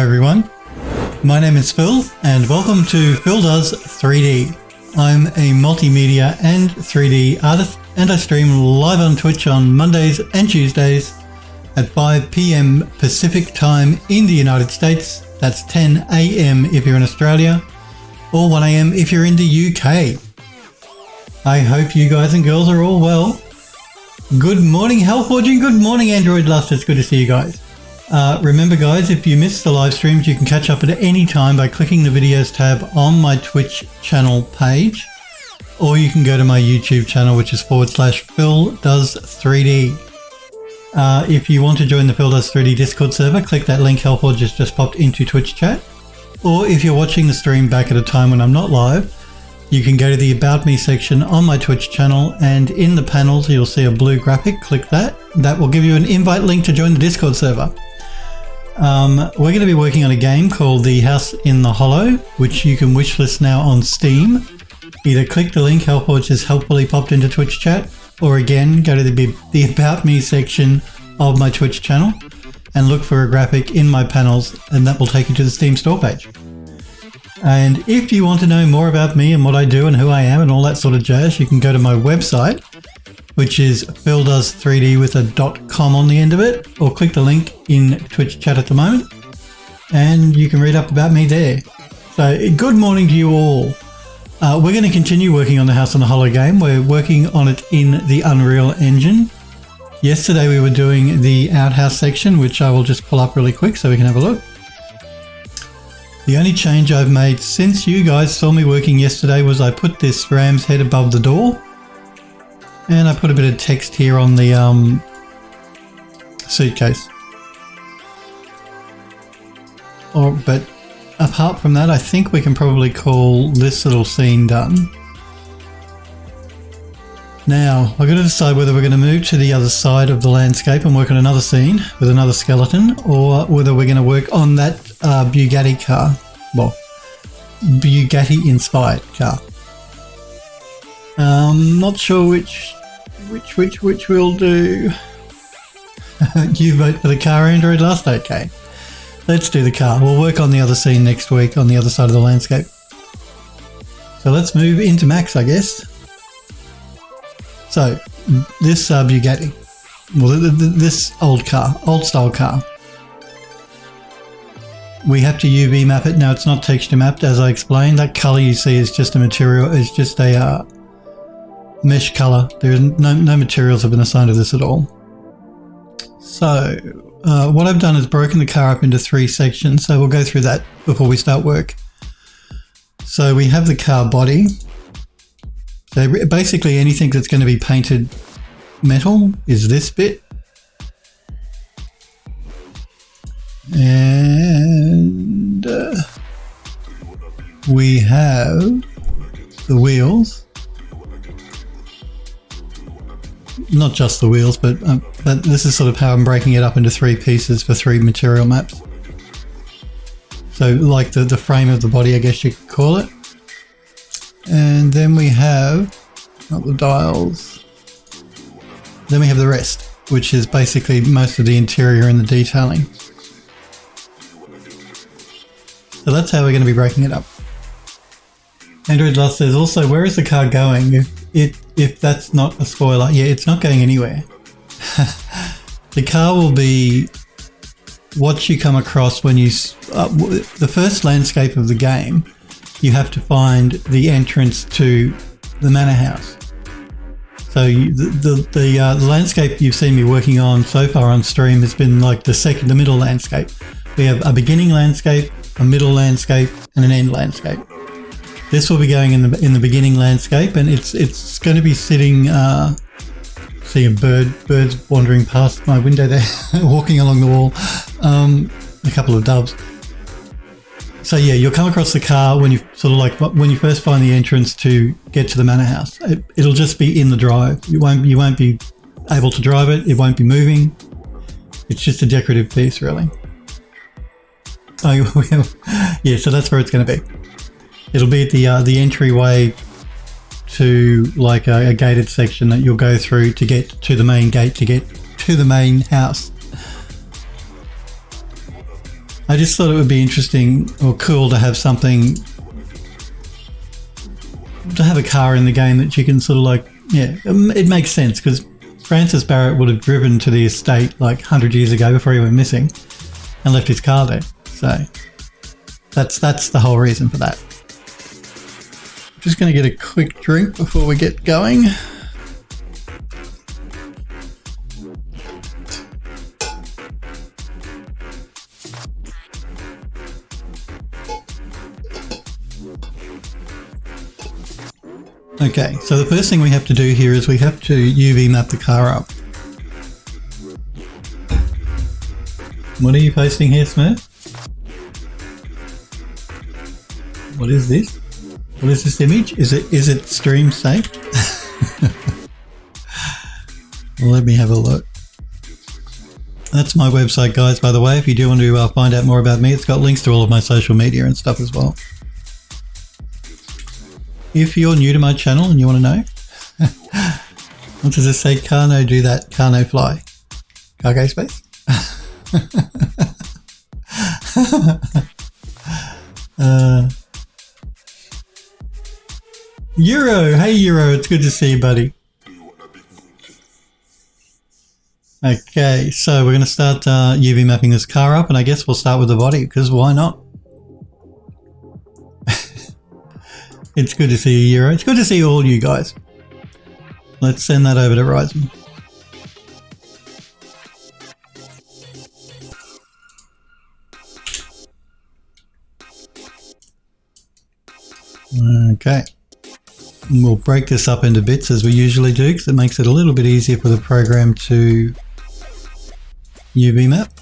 everyone, my name is Phil and welcome to Phil Does 3D. I'm a multimedia and 3D artist and I stream live on Twitch on Mondays and Tuesdays at 5 PM Pacific time in the United States. That's 10 AM if you're in Australia or 1 AM if you're in the UK. I hope you guys and girls are all well. Good morning Hellforging, good morning Android Lust, it's good to see you guys. Remember guys, if you missed the live streams, you can catch up at any time by clicking the videos tab on my Twitch channel page, or you can go to my YouTube channel, which is /Phil Does 3D. If you want to join the Phil Does 3D Discord server, click that link Hellforge has just popped into Twitch chat. Or if you're watching the stream back at a time when I'm not live, you can go to the About Me section on my Twitch channel, and in the panels you'll see a blue graphic. Click that. That will give you an invite link to join the Discord server. We're going to be working on a game called The House in the Hollow, which you can wishlist now on Steam. Either click the link Hellforge has helpfully popped into Twitch chat, or again go to the About Me section of my Twitch channel and look for a graphic in my panels, and that will take you to the Steam store page. And if you want to know more about me and what I do and who I am and all that sort of jazz, you can go to my website, which is phildoes3d with a .com on the end of it, or click the link in Twitch chat at the moment and you can read up about me there. So good morning to you all. We're going to continue working on the House on the Hollow game. We're working on it in the Unreal Engine. Yesterday we were doing the outhouse section, which I will just pull up really quick so we can have a look. The only change I've made since you guys saw me working yesterday was I put this ram's head above the door. And I put a bit of text here on the suitcase. But apart from that, I think we can probably call this little scene done. Now, I've got to decide whether we're going to move to the other side of the landscape and work on another scene with another skeleton, or whether we're going to work on that Bugatti car. Well, Bugatti-inspired car. Not sure which we'll do. You vote for the car, Android Last. Okay, let's do the car. We'll work on the other scene next week on the other side of the landscape. So let's move into Max, I guess. So this Bugatti, well, this old style car, we have to UV map it. Now it's not texture mapped, as I explained. That color you see is just a material. It's just a mesh color. There's no materials have been assigned to this at all. So what I've done is broken the car up into 3 sections. So we'll go through that before we start work. So we have the car body. So basically anything that's going to be painted metal is this bit. And we have the wheels. Not just the wheels, but this is sort of how I'm breaking it up into 3 pieces for 3 material maps. So like the frame of the body, I guess you could call it. And then we have, not the dials, then we have the rest, which is basically most of the interior and the detailing. So that's how we're going to be breaking it up. Android Lust says also, where is the car going? If that's not a spoiler, yeah, it's not going anywhere. The car will be what you come across when you the first landscape of the game. You have to find the entrance to the manor house. So the landscape you've seen me working on so far on stream has been like the middle landscape. We have a beginning landscape, a middle landscape, and an end landscape. This will be going in the beginning landscape, and it's going to be sitting. See a birds wandering past my window there, walking along the wall. A couple of doves. So yeah, you'll come across the car when you when you first find the entrance to get to the manor house. It'll just be in the drive. You won't be able to drive it. It won't be moving. It's just a decorative piece, really. Yeah, so that's where it's going to be. It'll be at the entryway to like a gated section that you'll go through to get to the main gate to get to the main house. I just thought it would be interesting or cool to have something, to have a car in the game that you can sort of like, yeah, it makes sense because Francis Barrett would have driven to the estate like 100 years ago before he went missing and left his car there. So that's the whole reason for that. Just going to get a quick drink before we get going. Okay, so the first thing we have to do here is we have to UV map the car up. What are you posting here, Smurf? What is this? What is this image? Is it stream safe? Well, let me have a look. That's my website, guys, by the way. If you do want to find out more about me, it's got links to all of my social media and stuff as well. If you're new to my channel and you want to know, what does it say? Car no do that, car no fly. Cargo space? Euro, hey Euro, it's good to see you, buddy. Okay, so we're going to start UV mapping this car up, and I guess we'll start with the body, because why not? It's good to see you, Euro. It's good to see all you guys. Let's send that over to Ryzen. Okay. And we'll break this up into bits as we usually do because it makes it a little bit easier for the program to UV map.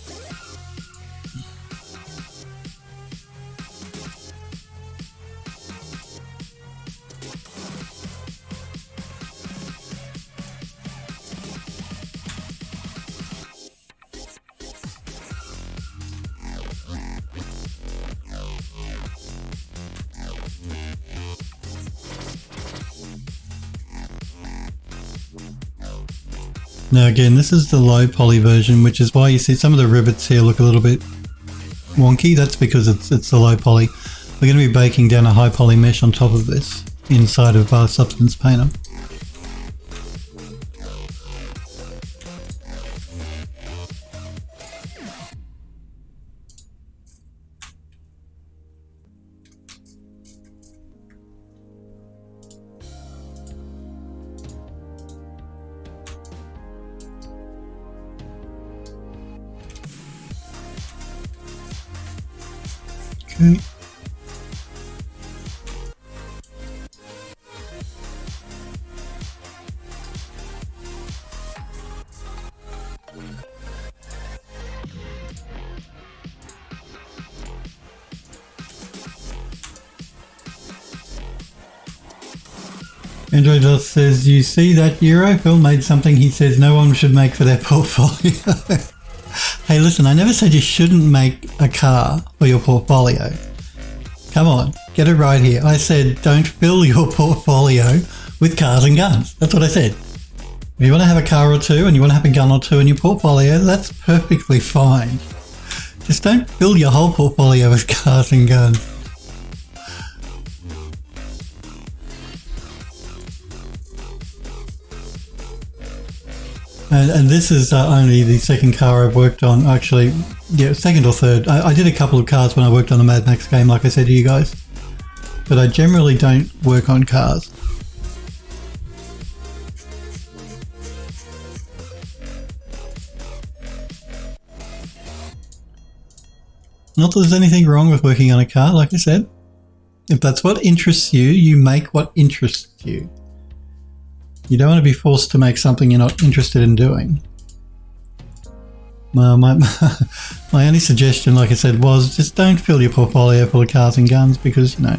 Now again, this is the low poly version, which is why you see some of the rivets here look a little bit wonky. That's because it's the low poly. We're going to be baking down a high poly mesh on top of this inside of our Substance Painter. Okay. Android just says, you see that Euro? Phil made something he says no one should make for their portfolio. Hey, listen, I never said you shouldn't make a car for your portfolio. Come on, get it right here. I said don't fill your portfolio with cars and guns. That's what I said. If you want to have a car or two and you want to have a gun or two in your portfolio, that's perfectly fine. Just don't fill your whole portfolio with cars and guns. And this is only the second car I've worked on. Actually, yeah, second or third. I did a couple of cars when I worked on the Mad Max game, like I said to you guys. But I generally don't work on cars. Not that there's anything wrong with working on a car, like I said. If that's what interests you, you make what interests you. You don't want to be forced to make something you're not interested in doing. Well, my only suggestion, like I said, was just don't fill your portfolio full of cars and guns because, you know,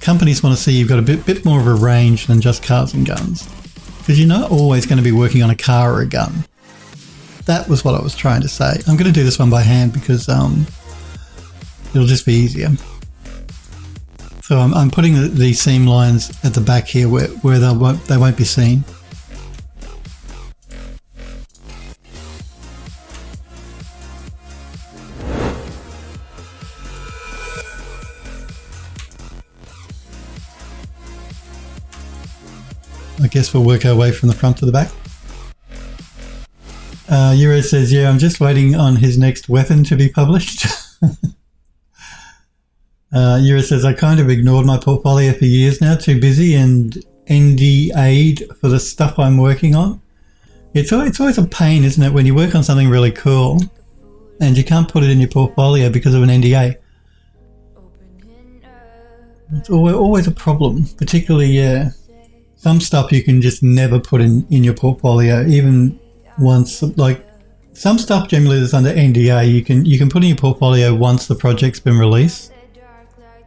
companies want to see you've got a bit more of a range than just cars and guns. Because you're not always going to be working on a car or a gun. That was what I was trying to say. I'm going to do this one by hand because it'll just be easier. So I'm putting the seam lines at the back here where they won't be seen. I guess we'll work our way from the front to the back. Euro says, yeah, I'm just waiting on his next weapon to be published. Euro says, I kind of ignored my portfolio for years now, too busy and NDA'd for the stuff I'm working on. It's always a pain, isn't it, when you work on something really cool and you can't put it in your portfolio because of an NDA. It's always a problem, particularly, yeah. Some stuff you can just never put in your portfolio, even once, like some stuff generally that's under NDA, you can put in your portfolio once the project's been released.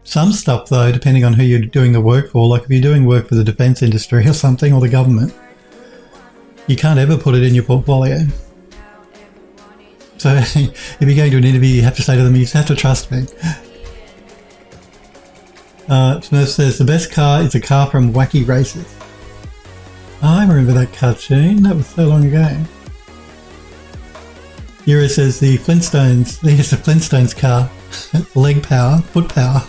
Some stuff though, depending on who you're doing the work for, like if you're doing work for the defence industry or something, or the government, you can't ever put it in your portfolio. So if you're going to an interview, you have to say to them, you just have to trust me. Smurf says, the best car is a car from Wacky Races. I remember that cartoon, that was so long ago. Euro says the Flintstones, there's the Flintstones car. Leg power, foot power.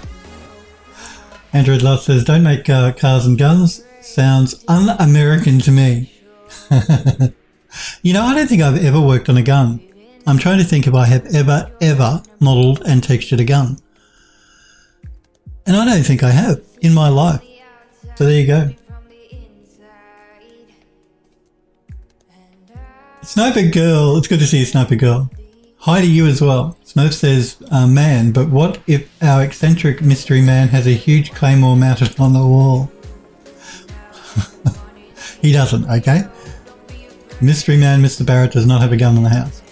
Android Love says, don't make cars and guns. Sounds un-American to me. You know, I don't think I've ever worked on a gun. I'm trying to think if I have ever modelled and textured a gun. And I don't think I have in my life. So there you go. Sniper Girl, it's good to see you, Sniper Girl. Hi to you as well. Smurf says, man, but what if our eccentric mystery man has a huge claymore mounted on the wall? He doesn't, okay? Mystery man Mr. Barrett does not have a gun in the house.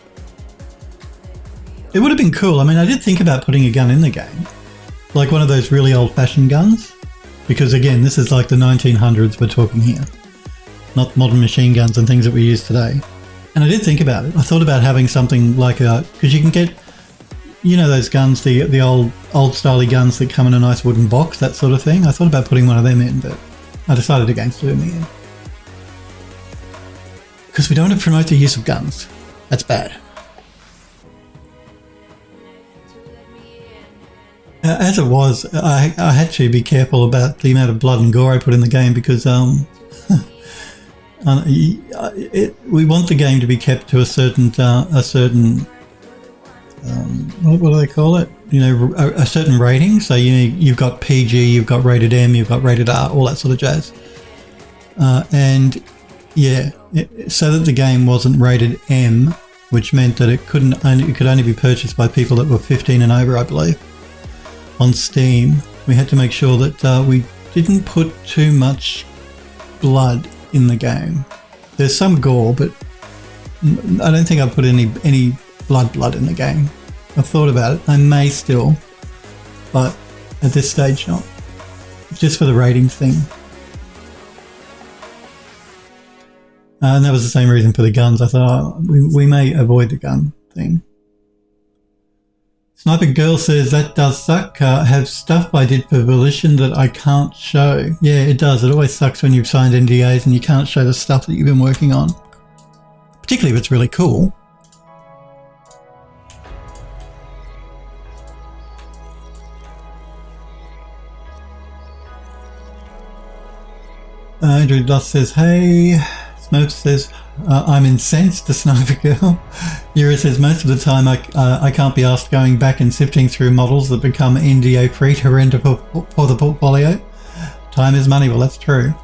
It would have been cool. I mean, I did think about putting a gun in the game. Like one of those really old-fashioned guns. Because again, this is like the 1900s we're talking here. Not modern machine guns and things that we use today. And I did think about it. I thought about having something like a... Because you can get, you know, those guns, the old-styley guns that come in a nice wooden box, that sort of thing. I thought about putting one of them in, but I decided against it in the end. Because we don't want to promote the use of guns. That's bad. As it was, I had to be careful about the amount of blood and gore I put in the game because we want the game to be kept to a certain what do they call it? You know, a certain rating. So you've got PG, you've got rated M, you've got rated R, all that sort of jazz. And yeah, so that the game wasn't rated M, which meant that it could only be purchased by people that were 15 and over, I believe. On Steam, we had to make sure that we didn't put too much blood in the game. There's some gore, but I don't think I put any blood in the game. I've thought about it. I may still, but at this stage not. Just for the ratings thing. And that was the same reason for the guns. I thought we may avoid the gun thing. Sniper Girl says, that does suck. Have stuff I did for Volition that I can't show. Yeah, it does. It always sucks when you've signed NDAs and you can't show the stuff that you've been working on. Particularly if it's really cool. Andrew Dust says, hey. Smurf says, I'm incensed to Sniper Girl. Yura says, most of the time I can't be asked going back and sifting through models that become NDA free to render for the portfolio. Time is money. Well, that's true.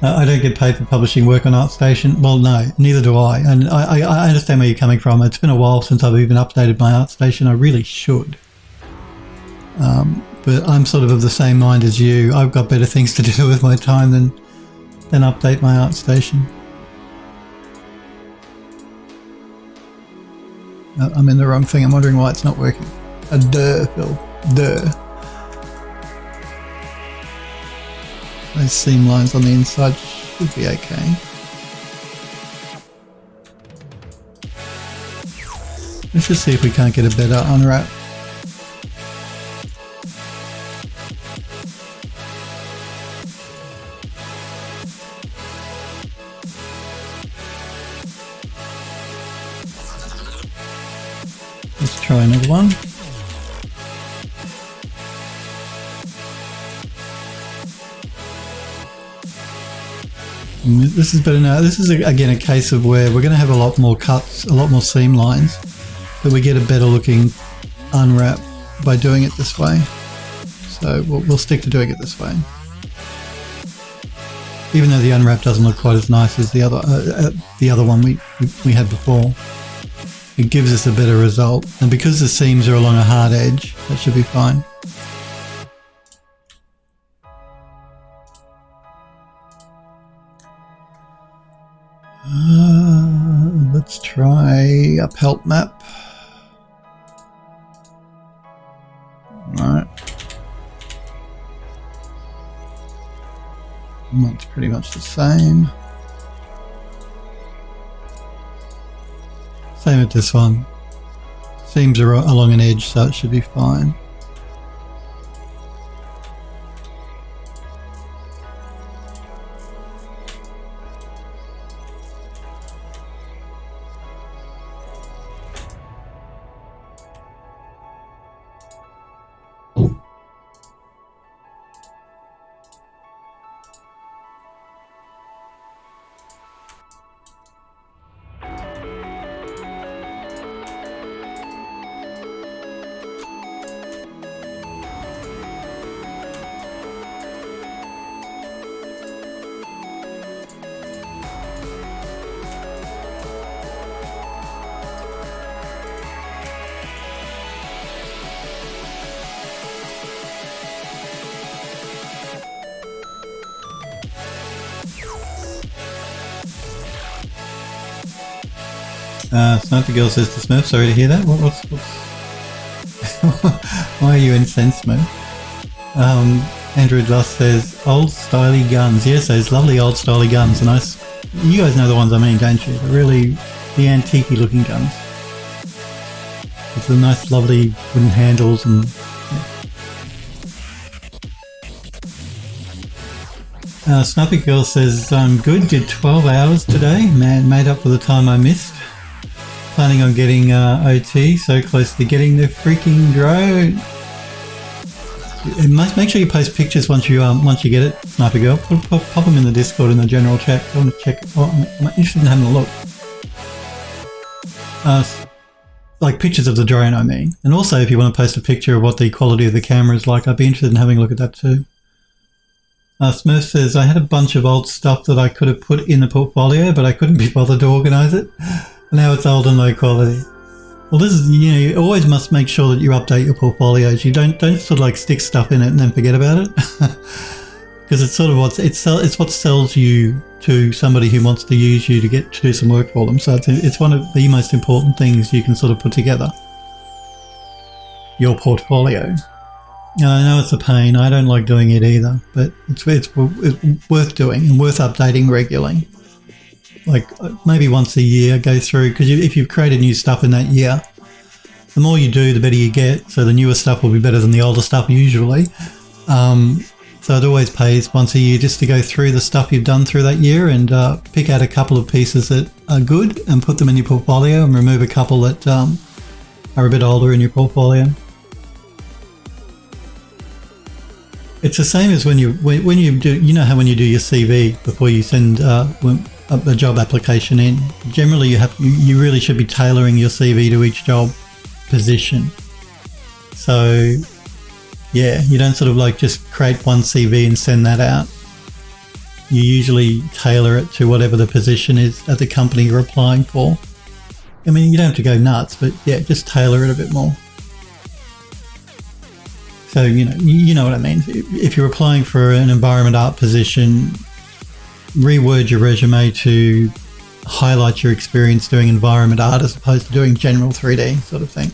I don't get paid for publishing work on ArtStation. Well, no, neither do I. And I understand where you're coming from. It's been a while since I've even updated my ArtStation. I really should. But I'm sort of the same mind as you. I've got better things to do with my time than update my ArtStation. I'm in the wrong thing. I'm wondering why it's not working. Duh, Phil. Duh. Those seam lines on the inside should be okay. Let's just see if we can't get a better unwrap. Let's try another one. This is better now. This is again a case of where we're going to have a lot more cuts, a lot more seam lines, but we get a better looking unwrap by doing it this way. So we'll stick to doing it this way. Even though the unwrap doesn't look quite as nice as the other one we had before, it gives us a better result. And because the seams are along a hard edge, that should be fine. Let's try a pelt map. Alright. It's pretty much the same. Same with this one. Seams are along an edge, so it should be fine. Sniper Girl says to Smurf, sorry to hear that. What's why are you incensed, Smurf? Andrew Lust says, old styly guns. Yes, those lovely old styly guns. Nice. You guys know the ones I mean, don't you? They're really the antique looking guns. With the nice lovely wooden handles and... Yeah. Sniper Girl says, I'm good, did 12 hours today. Man, made up for the time I missed. Planning on getting OT, so close to getting the freaking drone. Make sure you post pictures once you get it, Sniper Girl. Pop them in the Discord in the general chat. I want to check. I'm interested in having a look. Like pictures of the drone, I mean. And also, if you want to post a picture of what the quality of the camera is like, I'd be interested in having a look at that too. Smurf says, I had a bunch of old stuff that I could have put in the portfolio, but I couldn't be bothered to organise it. Now it's old and low quality. Well, this is, you always must make sure that you update your portfolios. You don't sort of like stick stuff in it and then forget about it. Because it's sort of it's what sells you to somebody who wants to use you to do some work for them. So it's one of the most important things you can sort of put together. Your portfolio. Now, I know it's a pain. I don't like doing it either, but it's worth doing and worth updating regularly. Like maybe once a year, go through, because if you've created new stuff in that year, the more you do, the better you get. So the newer stuff will be better than the older stuff usually. So it always pays once a year just to go through the stuff you've done through that year and pick out a couple of pieces that are good and put them in your portfolio, and remove a couple that are a bit older in your portfolio. It's the same as when you do, you know how when you do your CV before you send a job application in, generally you really should be tailoring your CV to each job position. So yeah, you don't sort of like just create one CV and send that out. You usually tailor it to whatever the position is at the company you're applying for. I mean, you don't have to go nuts, but yeah, just tailor it a bit more. So, you know what I mean. If you're applying for an environment art position, reword your resume to highlight your experience doing environment art as opposed to doing general 3D sort of thing.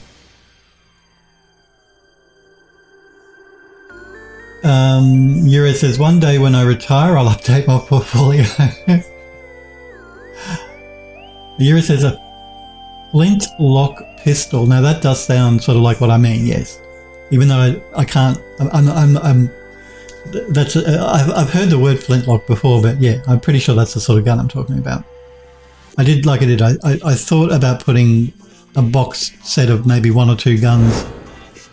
Yura says, one day when I retire, I'll update my portfolio. Yura says, a flintlock pistol. Now that does sound sort of like what I mean, yes. Even though I can't, I've heard the word flintlock before, but yeah, I'm pretty sure that's the sort of gun I'm talking about. I thought about putting a box set of maybe 1 or 2 guns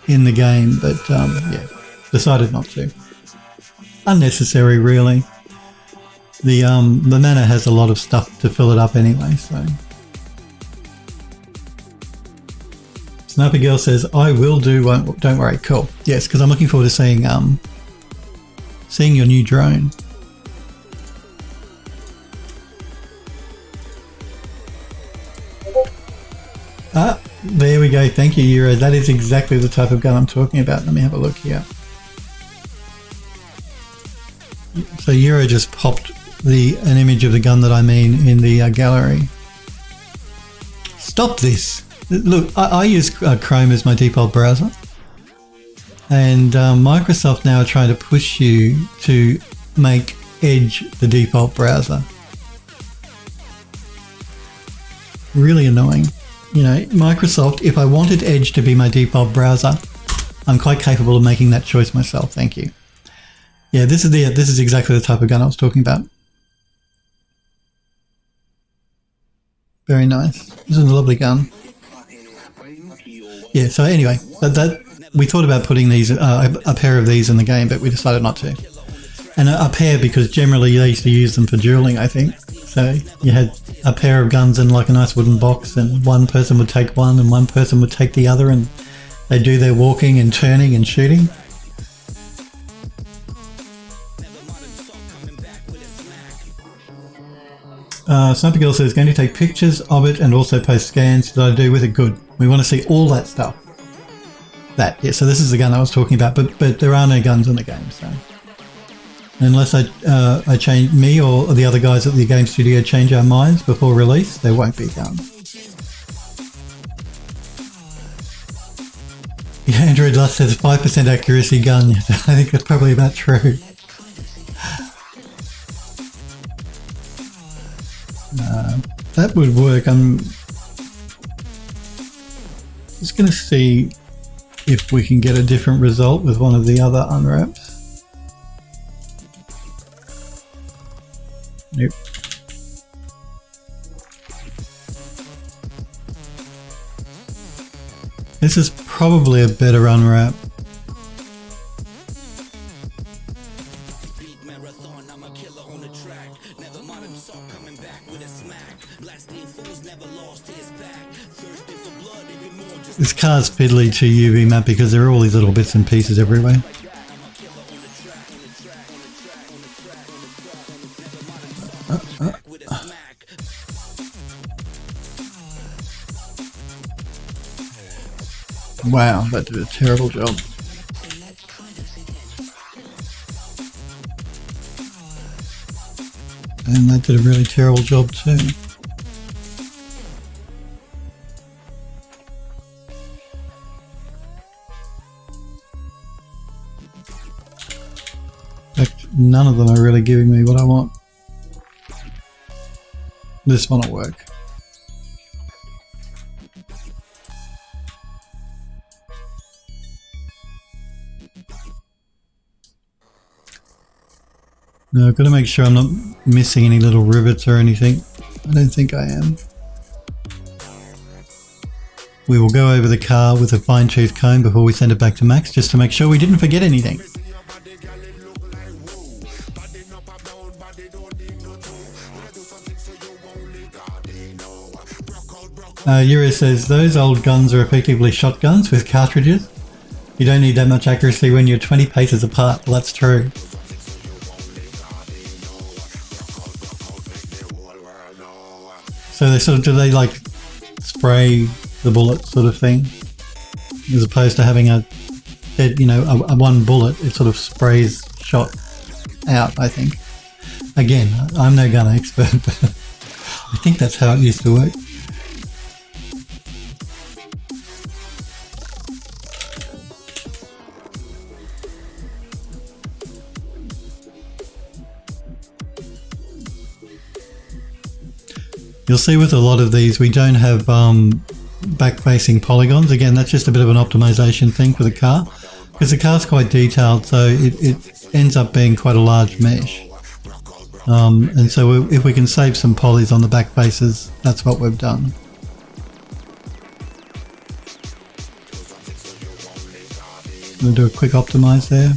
in the game, but yeah, decided not to. Unnecessary, really. The mana has a lot of stuff to fill it up anyway, so. Sniper Girl says, I will do, don't worry, cool. Yes, because I'm looking forward to seeing your new drone. Ah, there we go. Thank you, Euro. That is exactly the type of gun I'm talking about. Let me have a look here. So Euro just popped an image of the gun that I mean in the gallery. Stop this. Look, I use Chrome as my default browser, and Microsoft now are trying to push you to make Edge the default browser. Really annoying. You know, Microsoft, if I wanted Edge to be my default browser, I'm quite capable of making that choice myself. Thank you. Yeah, this is exactly the type of gun I was talking about. Very nice. This is a lovely gun. Yeah, so anyway, we thought about putting these a pair of these in the game, but we decided not to. And a pair because generally they used to use them for dueling, I think. So you had a pair of guns in like a nice wooden box, and one person would take one and one person would take the other, and they do their walking and turning and shooting. Sniper Girl says, going to take pictures of it and also post scans that I do with it. Good. We want to see all that stuff. Yeah, so this is the gun I was talking about, but there are no guns in the game, so. Unless I change, me or the other guys at the game studio change our minds before release, there won't be guns. Yeah, Android Lust says 5% accuracy gun. I think that's probably about true. That would work. I'm just going to see if we can get a different result with one of the other unwraps. Nope. This is probably a better unwrap. This car's fiddly to UV map because there are all these little bits and pieces everywhere. Wow, that did a terrible job. And that did a really terrible job too. None of them are really giving me what I want. This one will work. Now I've got to make sure I'm not missing any little rivets or anything. I don't think I am. We will go over the car with a fine-tooth comb before we send it back to Max, just to make sure we didn't forget anything. Yuri says, those old guns are effectively shotguns with cartridges. You don't need that much accuracy when you're 20 paces apart. Well, that's true. So they do they like spray the bullet sort of thing? As opposed to having a one bullet, it sort of sprays shot out, I think. Again, I'm no gun expert, but I think that's how it used to work. You'll see with a lot of these we don't have back-facing polygons. Again, that's just a bit of an optimization thing for the car, because the car's quite detailed, so it ends up being quite a large mesh. And so if we can save some polys on the back faces, that's what we've done. I'm going to do a quick optimize there.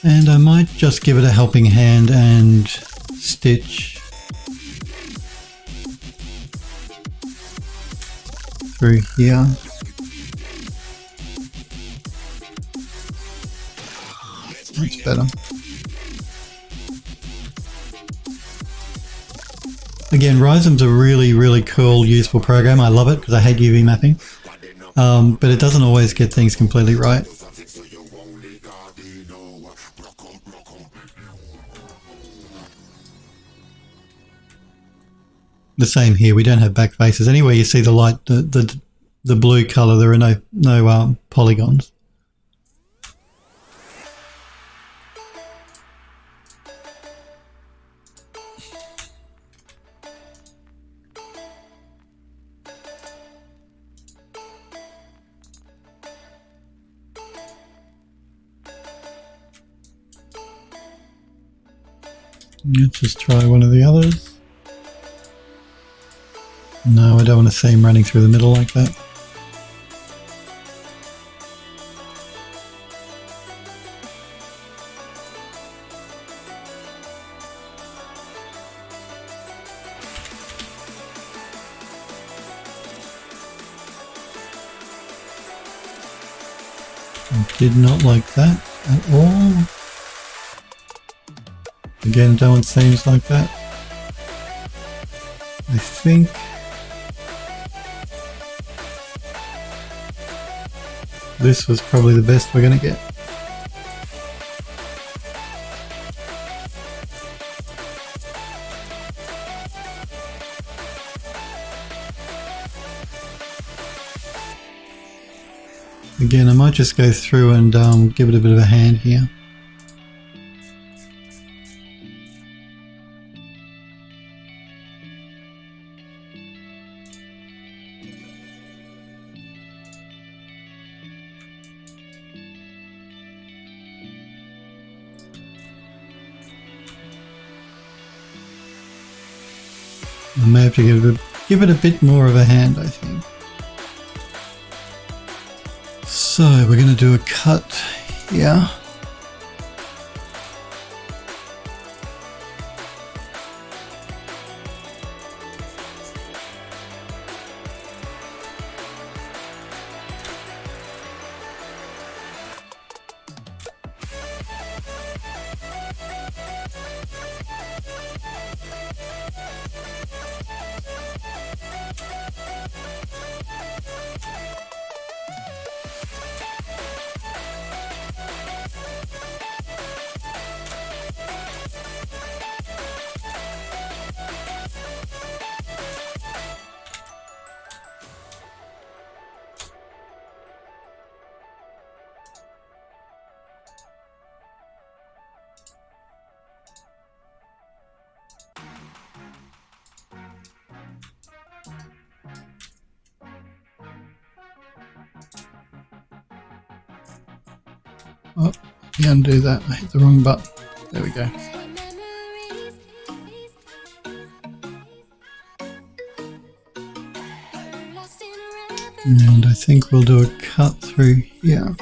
And I might just give it a helping hand and stitch through here. That's better. Again, Rhizom's a really, really cool, useful program. I love it because I hate UV mapping. But it doesn't always get things completely right. The same here. We don't have back faces. Anywhere you see the light, the blue color, there are no polygons. Let's just try one of the others. No, I don't want to see him running through the middle like that. I did not like that at all. Again, don't want seams like that. I think this was probably the best we're going to get. Again, I might just go through and give it a bit of a hand here. I may have to give it a bit more of a hand, I think. So we're going to do a cut here. Oh, you undo that. I hit the wrong button. There we go. And I think we'll do a cut through here.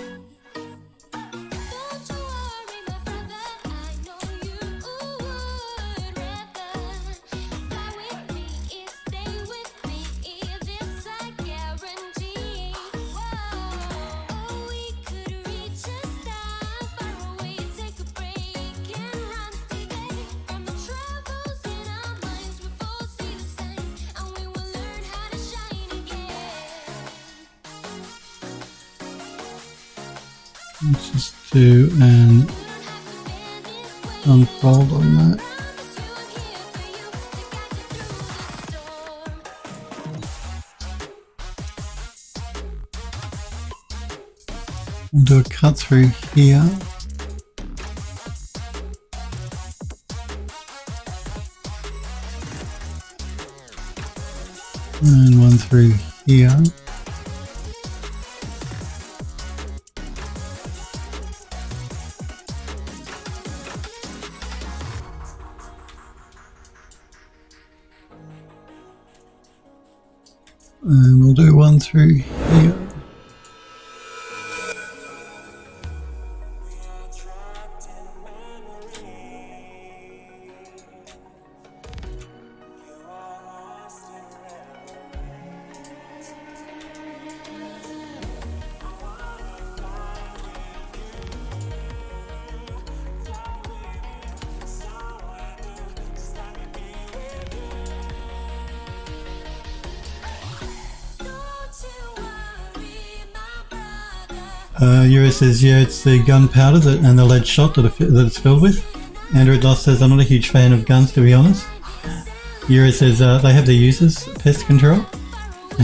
Let's just do an unfold on that. We'll do a cut through here. And one through here. And we'll do one through here. Euro says, yeah, it's the gunpowder and the lead shot that it's filled with. Android Lost says, I'm not a huge fan of guns, to be honest. Euro says, they have their uses, pest control.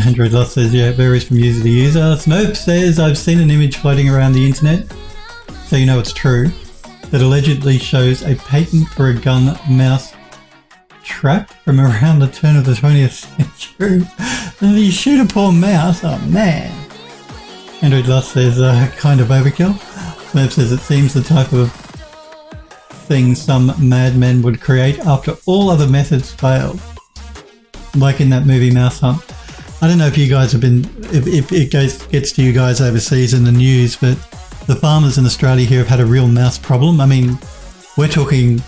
Android Lost says, yeah, it varies from user to user. Snope says, I've seen an image floating around the internet, so you know it's true, that allegedly shows a patent for a gun mouse trap from around the turn of the 20th century. And you shoot a poor mouse? Oh man. Android Lost says, kind of overkill. Snope says, it seems the type of thing some madmen would create after all other methods failed. Like in that movie Mouse Hunt. I don't know if you guys have been, if it gets to you guys overseas in the news, but the farmers in Australia here have had a real mouse problem. I mean, we're talking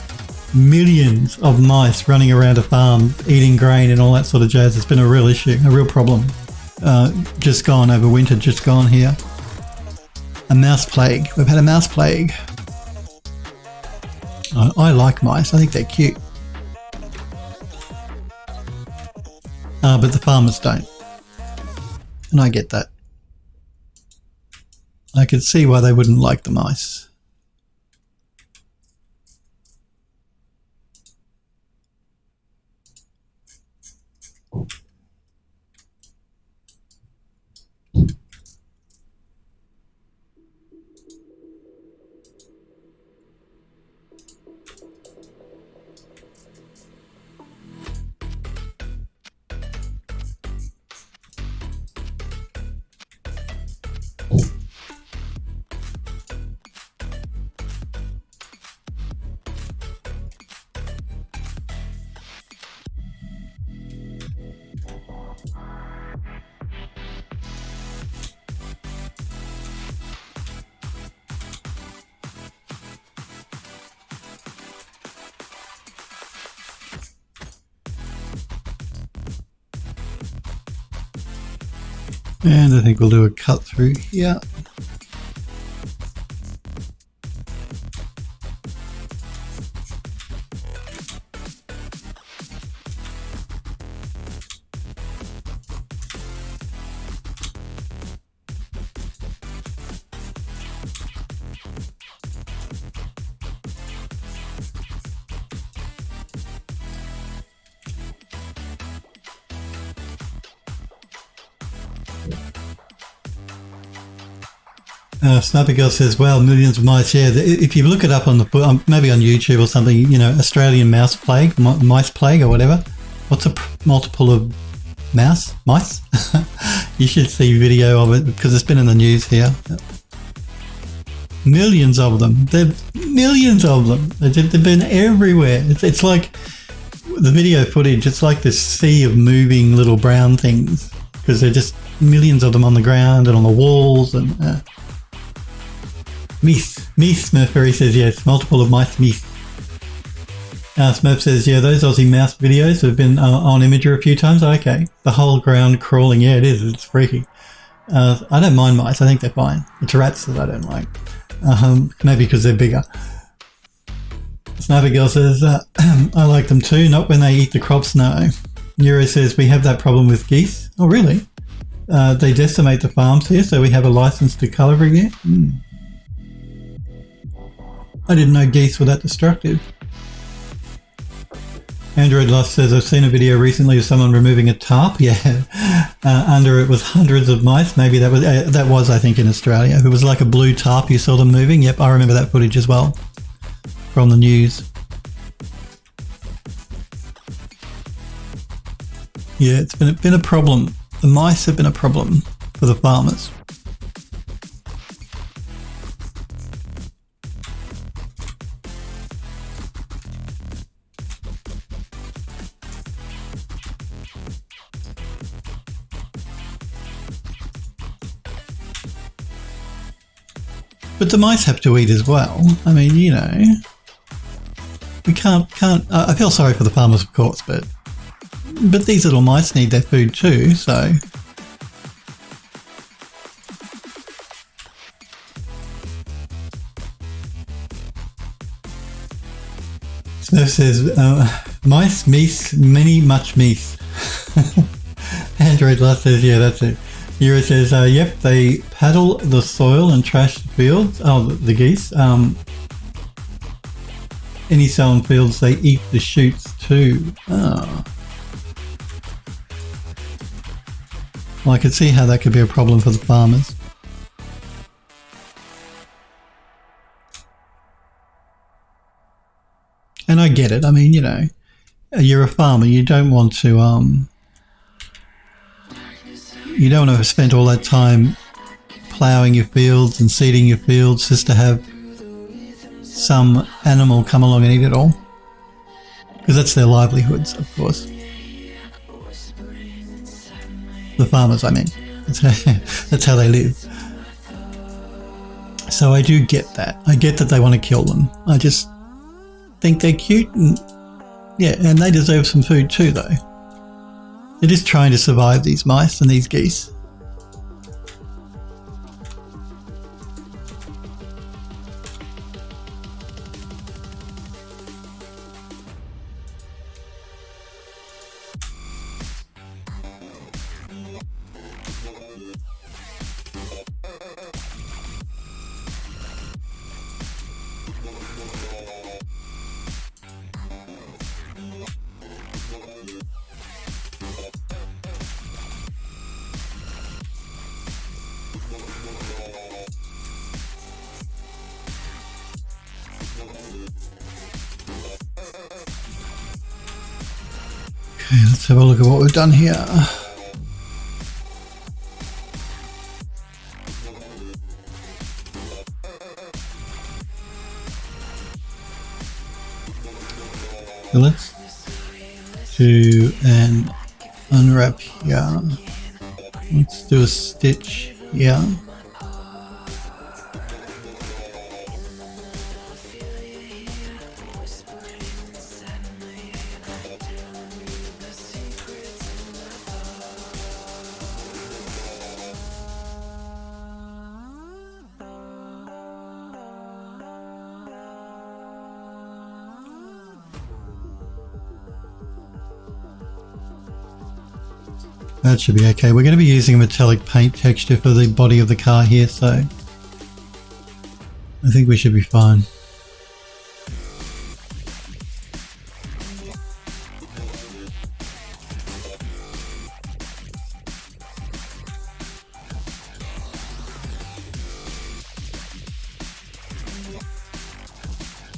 millions of mice running around a farm, eating grain and all that sort of jazz. It's been a real issue, a real problem. Just gone over winter, just gone here. A mouse plague. We've had a mouse plague. I like mice. I think they're cute. But the farmers don't. And I get that. I could see why they wouldn't like the mice. And I think we'll do a cut through here. Sniper Girl says, well, millions of mice. Yeah, if you look it up on the maybe on YouTube or something, you know, Australian mouse plague, mice plague or whatever. What's a multiple of mice? You should see video of it because it's been in the news here. Millions of them. Millions of them. They've been everywhere. It's like the video footage. It's like this sea of moving little brown things because they're just millions of them on the ground and on the walls and. Mice, Smurfberry says yes, multiple of mice, mice. Smurf says, yeah, those Aussie mouse videos have been on Imager a few times. Okay, the whole ground crawling, yeah, it is, it's freaky. I don't mind mice, I think they're fine. It's rats that I don't like. Maybe because they're bigger. Sniper Girl says, I like them too, not when they eat the crops, no. Euro says, we have that problem with geese. Oh, really? They decimate the farms here, so we have a license to colour again? I didn't know geese were that destructive. Android Lost says, I've seen a video recently of someone removing a tarp. Yeah, under it was hundreds of mice. Maybe that was I think in Australia. It was like a blue tarp. You saw them moving. Yep, I remember that footage as well from the news. Yeah, it's been a problem. The mice have been a problem for the farmers. But the mice have to eat as well. I mean, you know, we can't. I feel sorry for the farmers, of course, but these little mice need their food too. So, Smurf says, mice, meese, many, much meese. Android Last says, yeah, that's it. Yura says, yep, they paddle the soil and trash the fields. Oh, the geese. Any sown fields, they eat the shoots too. Oh. Well, I could see how that could be a problem for the farmers. And I get it. I mean, you know, you're a farmer. You don't want to, you don't want to have spent all that time ploughing your fields and seeding your fields just to have some animal come along and eat it all. Because that's their livelihoods, of course. The farmers, I mean. That's how they live. So I do get that. I get that they want to kill them. I just think they're cute and yeah, and they deserve some food too though. They're just trying to survive, these mice and these geese. Okay, let's have a look at what we've done here. So let's do an unwrap here. Let's do a stitch here. That should be okay. We're going to be using a metallic paint texture for the body of the car here, so I think we should be fine.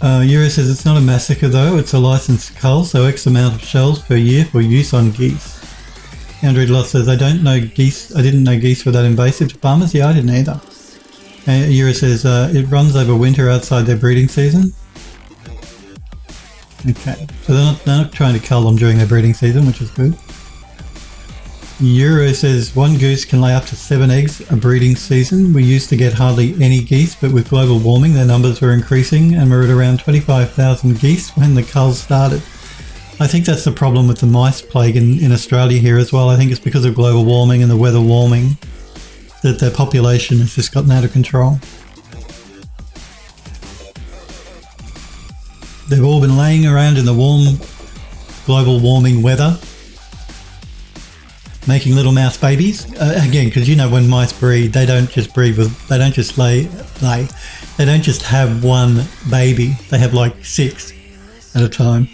Euro says it's not a massacre though, it's a licensed cull, so X amount of shells per year for use on geese. Android Lost says, I didn't know geese were that invasive to farmers. Yeah, I didn't either. Euro says, it runs over winter outside their breeding season. Okay, so they're not trying to cull them during their breeding season, which is good. Euro says, one goose can lay up to 7 eggs a breeding season. We used to get hardly any geese, but with global warming, their numbers were increasing and we're at around 25,000 geese when the culls started. I think that's the problem with the mice plague in Australia here as well. I think it's because of global warming and the weather warming that their population has just gotten out of control. They've all been laying around in the warm global warming weather, making little mouse babies. Again, because you know when mice breed, they don't just breed with, they don't just they don't just have one baby. They have like 6 at a time.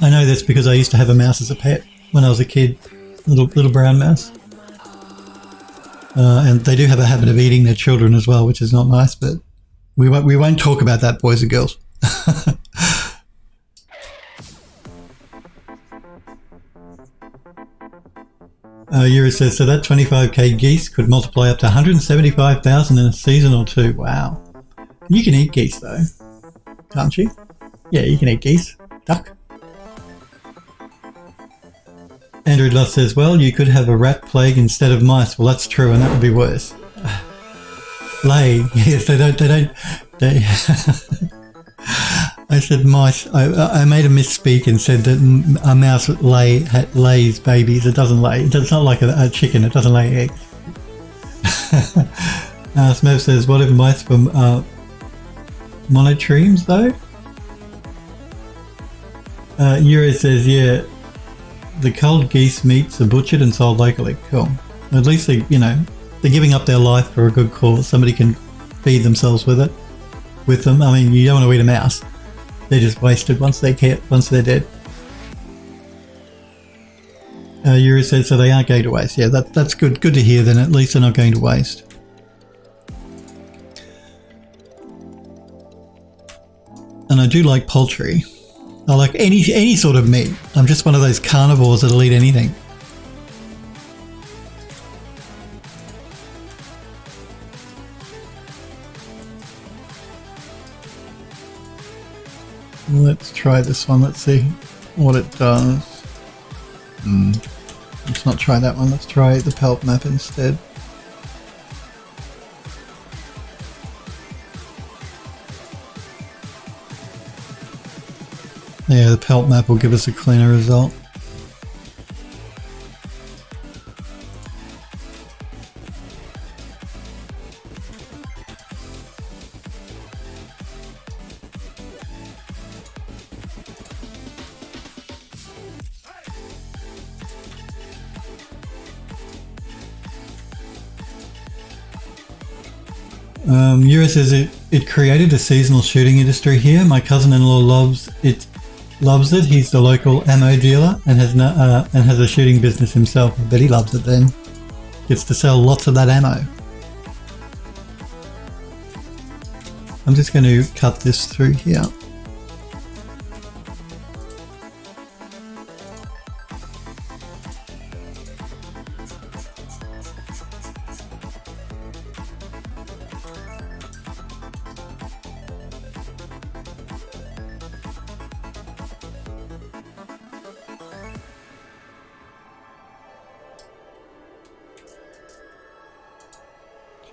I know that's because I used to have a mouse as a pet when I was a kid, little brown mouse. And they do have a habit of eating their children as well, which is not nice, but we won't talk about that, boys and girls. Yuri says, so that 25k geese could multiply up to 175,000 in a season or 2. Wow. You can eat geese though, can't you? Yeah, you can eat geese. Duck. Andrew Love says, well, you could have a rat plague instead of mice. Well, that's true, and that would be worse. Lay, yes, they don't, I said mice. I made a misspeak and said that a mouse lays babies. It doesn't lay. It's not like a chicken. It doesn't lay eggs. Smurf says, what if mice were monotremes, though? Euro says, yeah. The culled geese meats are butchered and sold locally. Cool. At least they're giving up their life for a good cause. Somebody can feed themselves with them. I mean, you don't want to eat a mouse. They're just wasted once they're dead. Yuri said, so they aren't going to waste. Yeah, that's good. Good to hear. Then at least they're not going to waste. And I do like poultry. I like any sort of meat. I'm just one of those carnivores that'll eat anything. Let's try this one. Let's see what it does. Let's not try that one. Let's try the pelt map instead. Yeah, the pelt map will give us a cleaner result. Yura says it created a seasonal shooting industry here. My cousin-in-law loves it. He's the local ammo dealer and has a shooting business himself. I bet he loves it then. Gets to sell lots of that ammo. I'm just going to cut this through here.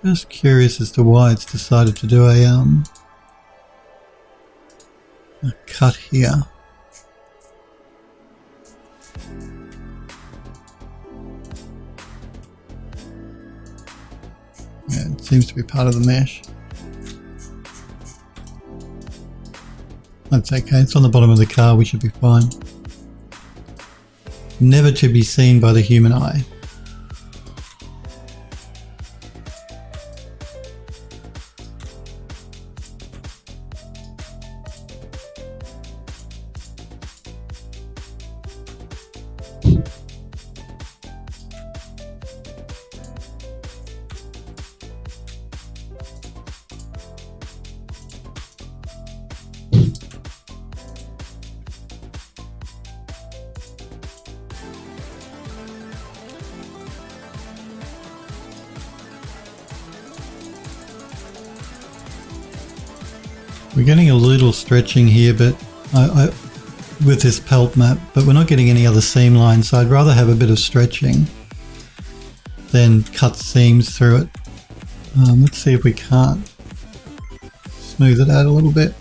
Just curious as to why it's decided to do a cut here. Yeah, it seems to be part of the mesh. That's okay, it's on the bottom of the car, we should be fine. Never to be seen by the human eye. We're getting a little stretching here, but with this pelt map, but we're not getting any other seam lines, so I'd rather have a bit of stretching than cut seams through it. Let's see if we can't smooth it out a little bit.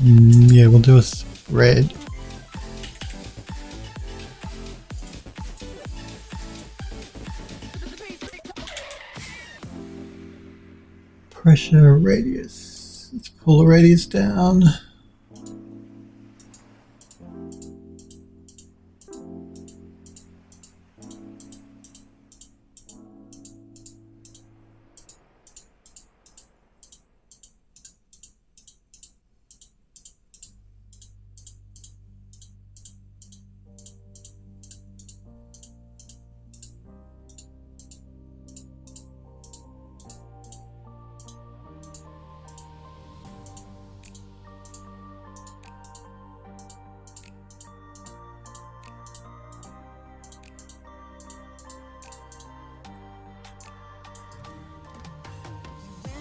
Yeah, we'll do a spread. Pressure radius. Let's pull the radius down.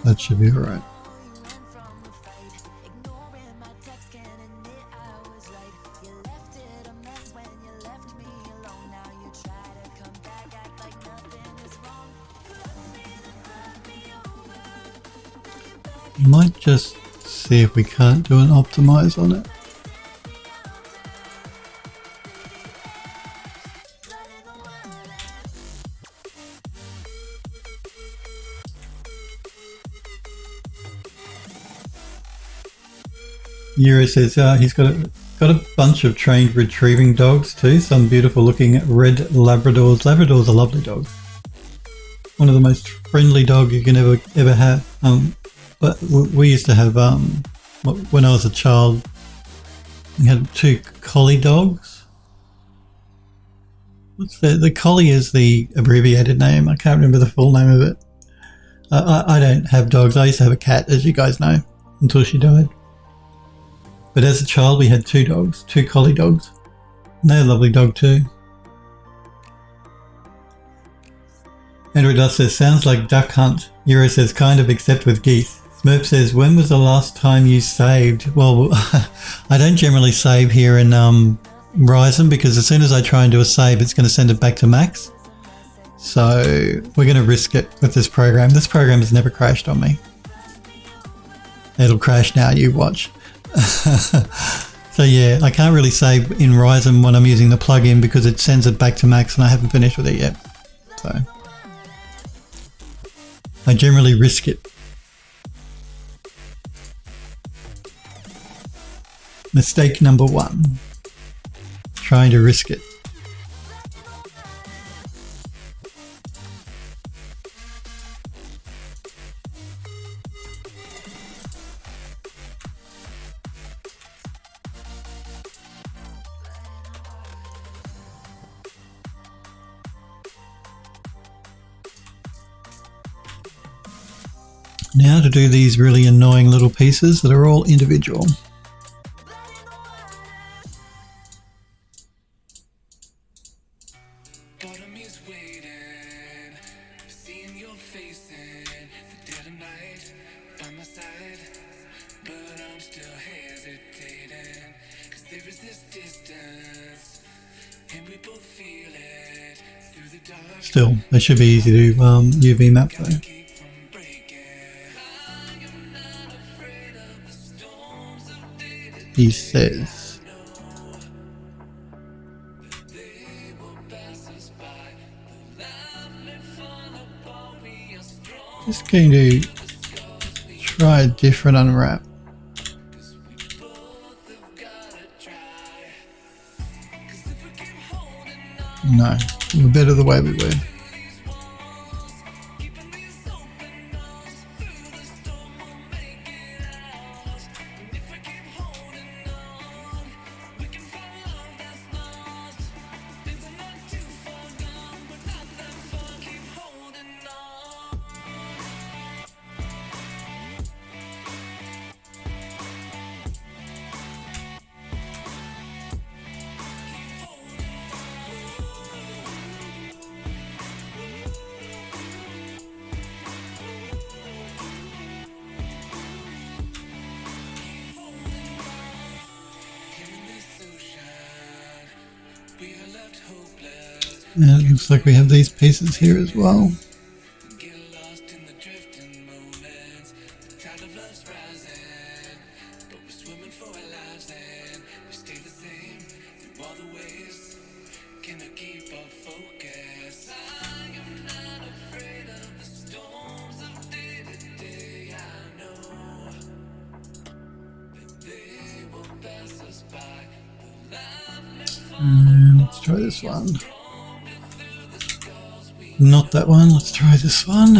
That should be alright. Might just see if we can't do an optimize on it. Euro says he's got a bunch of trained retrieving dogs too. Some beautiful looking red Labradors. Labradors are lovely dogs. One of the most friendly dog you can ever have. But we used to have when I was a child, we had 2 collie dogs. What's the collie is the abbreviated name. I can't remember the full name of it. I don't have dogs. I used to have a cat, as you guys know, until she died. But as a child, we had 2 dogs, 2 collie dogs. And they're a lovely dog too. Andrew Dust says, sounds like duck hunt. Euro says, kind of, except with geese. Smurf says, when was the last time you saved? Well, I don't generally save here in Ryzen, because as soon as I try and do a save, it's going to send it back to max. So we're going to risk it with this program. This program has never crashed on me. It'll crash now, you watch. So yeah, I can't really save in Ryzen when I'm using the plugin because it sends it back to max and I haven't finished with it yet. So I generally risk it. Mistake number 1. Trying to risk it. Now to do these really annoying little pieces that are all individual. Still, they should be easy to UV map though. He says, just going to try a different unwrap. No, we're better the way we were. And it looks like we have these pieces here as well. Let's try this one. Not that one. Let's try this one.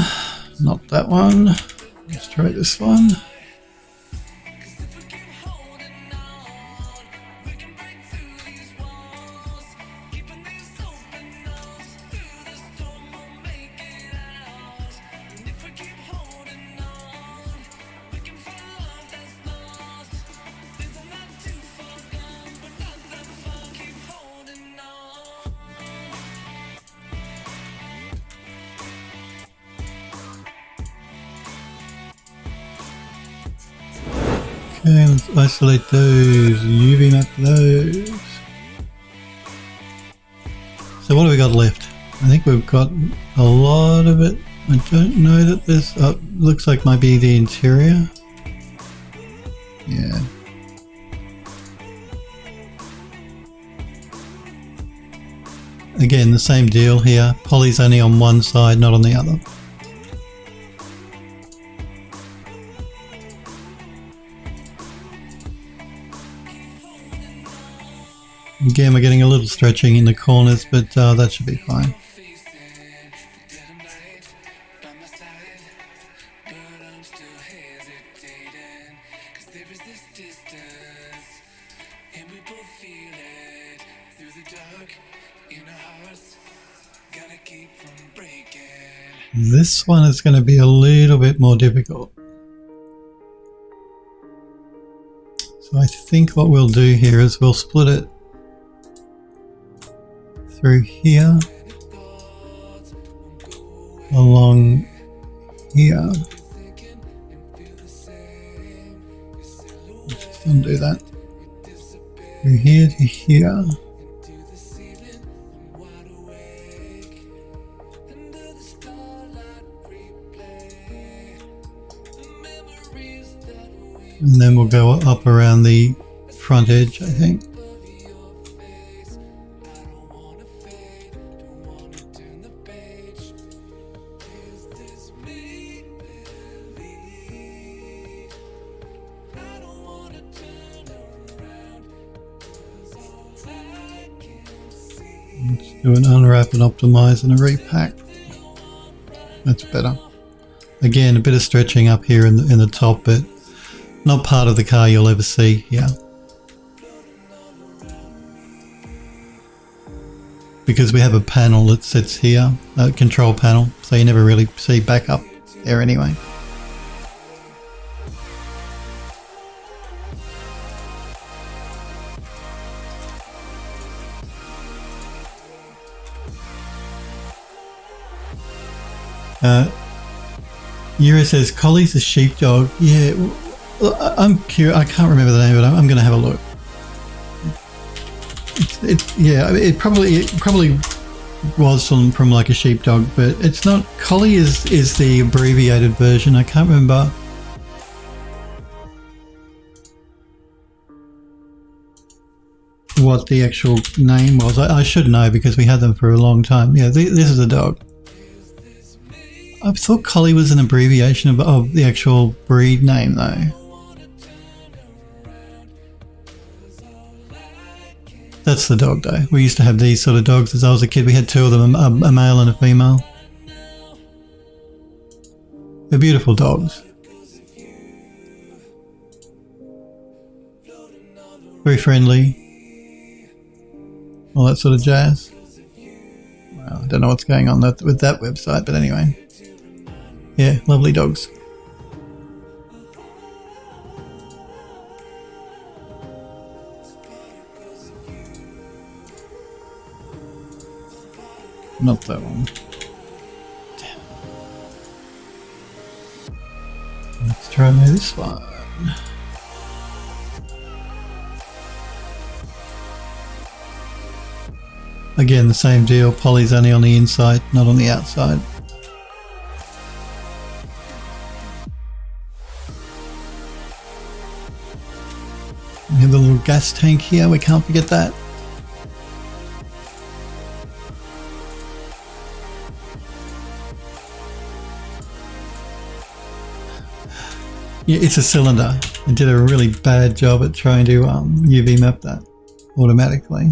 Not that one. Let's try this one. Okay, let's isolate those, UV map those. So what do we got left? I think we've got a lot of it. I don't know that this looks like might be the interior. Yeah. Again, the same deal here. Poly's only on one side, not on the other. Again, we're getting a little stretching in the corners, but that should be fine. This one is going to be a little bit more difficult. So I think what we'll do here is we'll split it through here, along here. Let's just undo that. Through here to here. And then we'll go up around the front edge, I think. Let's do an unwrap and optimize and a repack. That's better. Again, a bit of stretching up here in the top, but not part of the car you'll ever see here. Because we have a panel that sits here, a control panel, so you never really see back up there anyway. Yura says, Collie's a sheepdog. Yeah, I'm curious. I can't remember the name, but I'm going to have a look. It probably was from like a sheepdog, but it's not. Collie is the abbreviated version. I can't remember what the actual name was. I should know because we had them for a long time. Yeah, this is a dog. I thought Collie was an abbreviation of the actual breed name though. That's the dog though. We used to have these sort of dogs as I was a kid. We had two of them, a male and a female. They're beautiful dogs. Very friendly. All that sort of jazz. Well, I don't know what's going on with that website, but anyway. Yeah, lovely dogs. Not that one. Damn. Let's try this one. Again, the same deal. Poly's only on the inside, not on the outside. We have the little gas tank here. We can't forget that. Yeah, it's a cylinder. It did a really bad job at trying to UV map that automatically.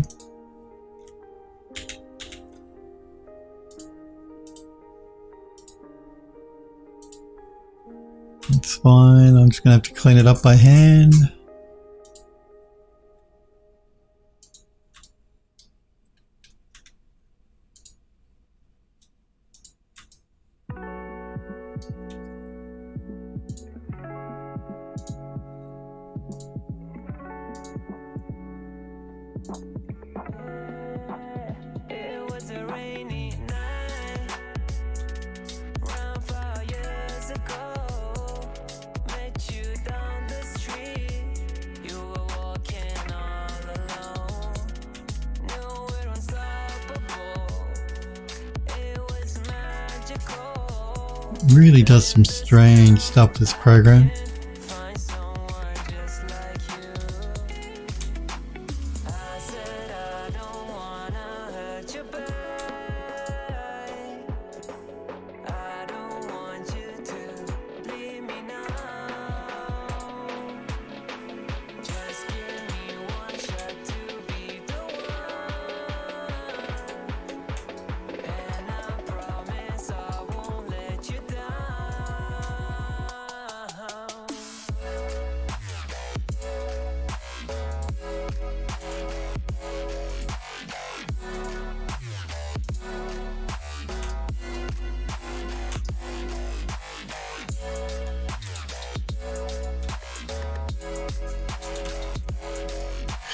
It's fine. I'm just going to have to clean it up by hand. Really does some strange stuff, this program.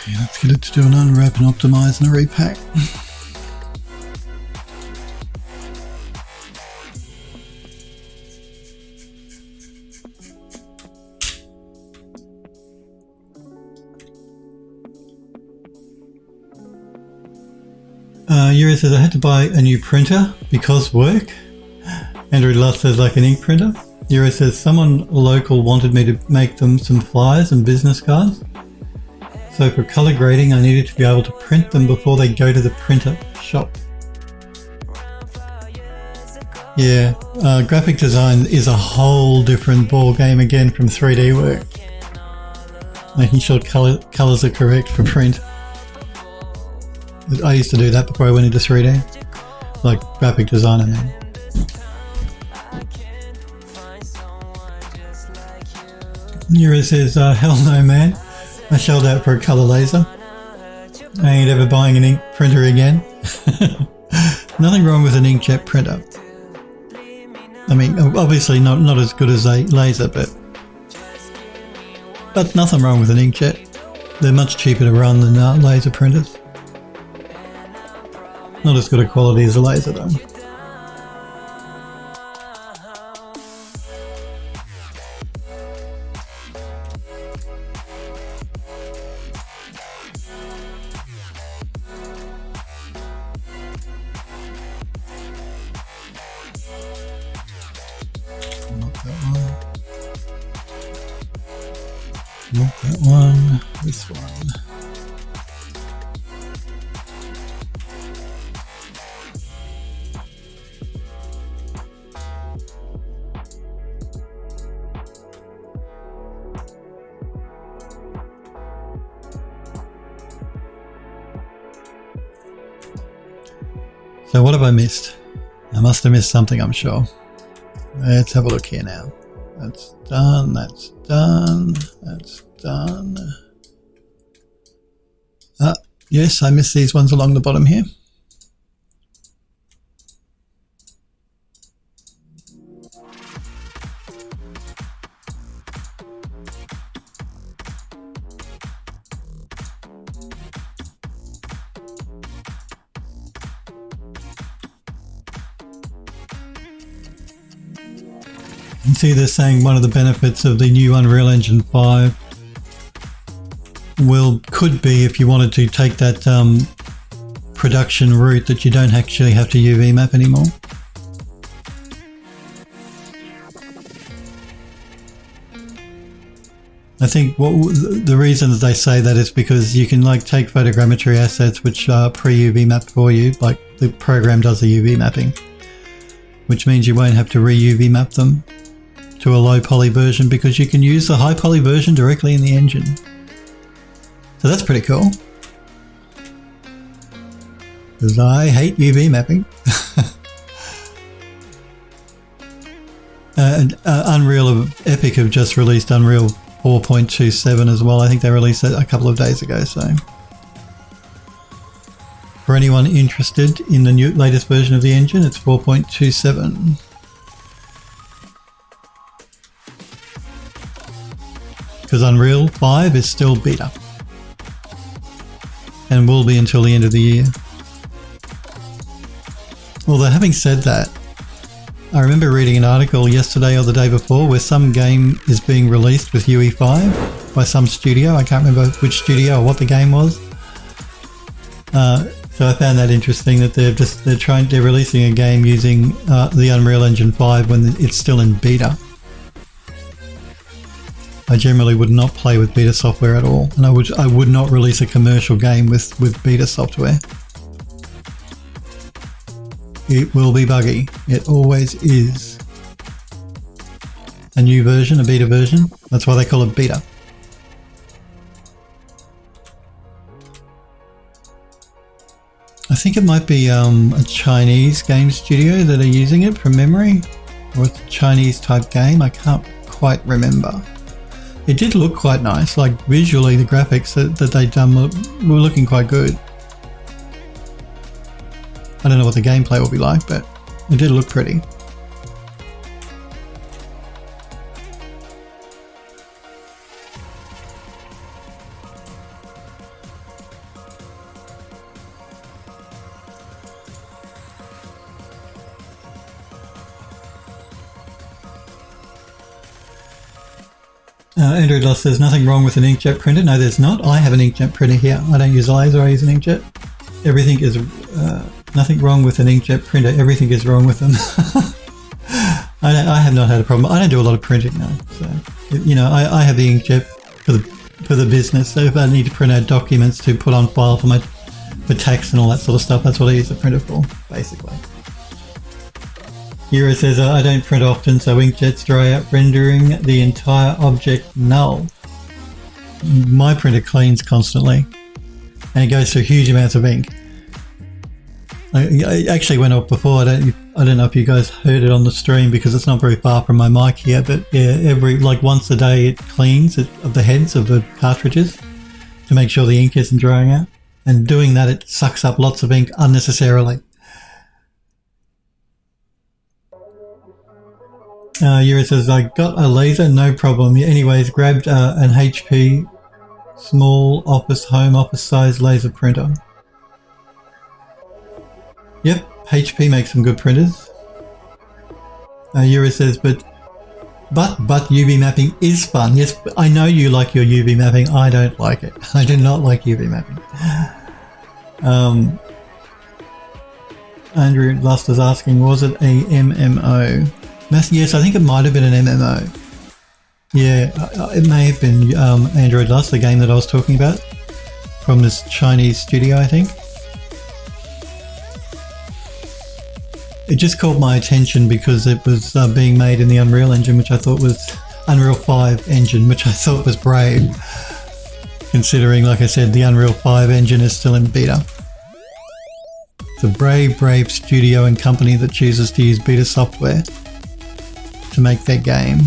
Okay, let's get it to do an unwrap and optimize and a repack. Yuri says, I had to buy a new printer because work. Andrew Luss says, like an ink printer. Yuri says, someone local wanted me to make them some flyers and business cards. So for colour grading, I needed to be able to print them before they go to the printer shop. Yeah, graphic design is a whole different ball game again from 3D work. Making sure colours are correct for print. I used to do that before I went into 3D. Like graphic design, I mean. Nura says, hell no man. I shelled out for a colour laser. I ain't ever buying an ink printer again. Nothing wrong with an inkjet printer. I mean, obviously not as good as a laser, but nothing wrong with an inkjet. They're much cheaper to run than laser printers. Not as good a quality as a laser though. Not that one, this one. So what have I missed? I must have missed something, I'm sure. Let's have a look here now. That's done, that's done, that's done. Yes, I missed these ones along the bottom here. You can see they're saying one of the benefits of the new Unreal Engine 5 could be if you wanted to take that production route that you don't actually have to UV map anymore. I think the reason that they say that is because you can like take photogrammetry assets which are pre-UV mapped for you, like the program does the UV mapping, which means you won't have to re-UV map them to a low poly version because you can use the high poly version directly in the engine. So that's pretty cool. Because I hate UV mapping. And Unreal Epic have just released Unreal 4.27 as well. I think they released it a couple of days ago. So for anyone interested in the latest version of the engine, it's 4.27. Because Unreal 5 is still beta and will be until the end of the year. Although having said that, I remember reading an article yesterday or the day before where some game is being released with UE5 by some studio. I can't remember which studio or what the game was. So I found that interesting that they're releasing a game using the Unreal Engine 5 when it's still in beta. I generally would not play with beta software at all, and I would not release a commercial game with beta software. It will be buggy. It always is. A new version, a beta version. That's why they call it beta. I think it might be a Chinese game studio that are using it from memory, or it's a Chinese type game. I can't quite remember. It did look quite nice, like visually the graphics that they'd done were looking quite good. I don't know what the gameplay will be like, but it did look pretty. Android Lost says nothing wrong with an inkjet printer. No, there's not. I have an inkjet printer here. I don't use a laser, I use an inkjet. Everything is nothing wrong with an inkjet printer. Everything is wrong with them. I have not had a problem. I don't do a lot of printing now. So, you know, I have the inkjet for the business. So if I need to print out documents to put on file for tax and all that sort of stuff, that's what I use the printer for, basically. Hero says, I don't print often, so inkjets dry out, rendering the entire object null. My printer cleans constantly, and it goes through huge amounts of ink. I actually went off before. I don't know if you guys heard it on the stream because it's not very far from my mic here, but yeah, once a day it cleans of the heads of the cartridges to make sure the ink isn't drying out. And doing that, it sucks up lots of ink unnecessarily. Yura says, I got a laser, no problem. Anyways, grabbed an HP small home office size laser printer. Yep, HP makes some good printers. Yura says, but UV mapping is fun. Yes, I know you like your UV mapping. I don't like it. I do not like UV mapping. Andrew Lust is asking, was it a MMO? Yes, I think it might have been an MMO. Yeah, it may have been Android Lust, the game that I was talking about, from this Chinese studio, I think. It just caught my attention because it was being made in the Unreal Engine, which I thought was Unreal 5 engine, which I thought was brave, considering, like I said, the Unreal 5 engine is still in beta. It's a brave studio and company that chooses to use beta software to make their game.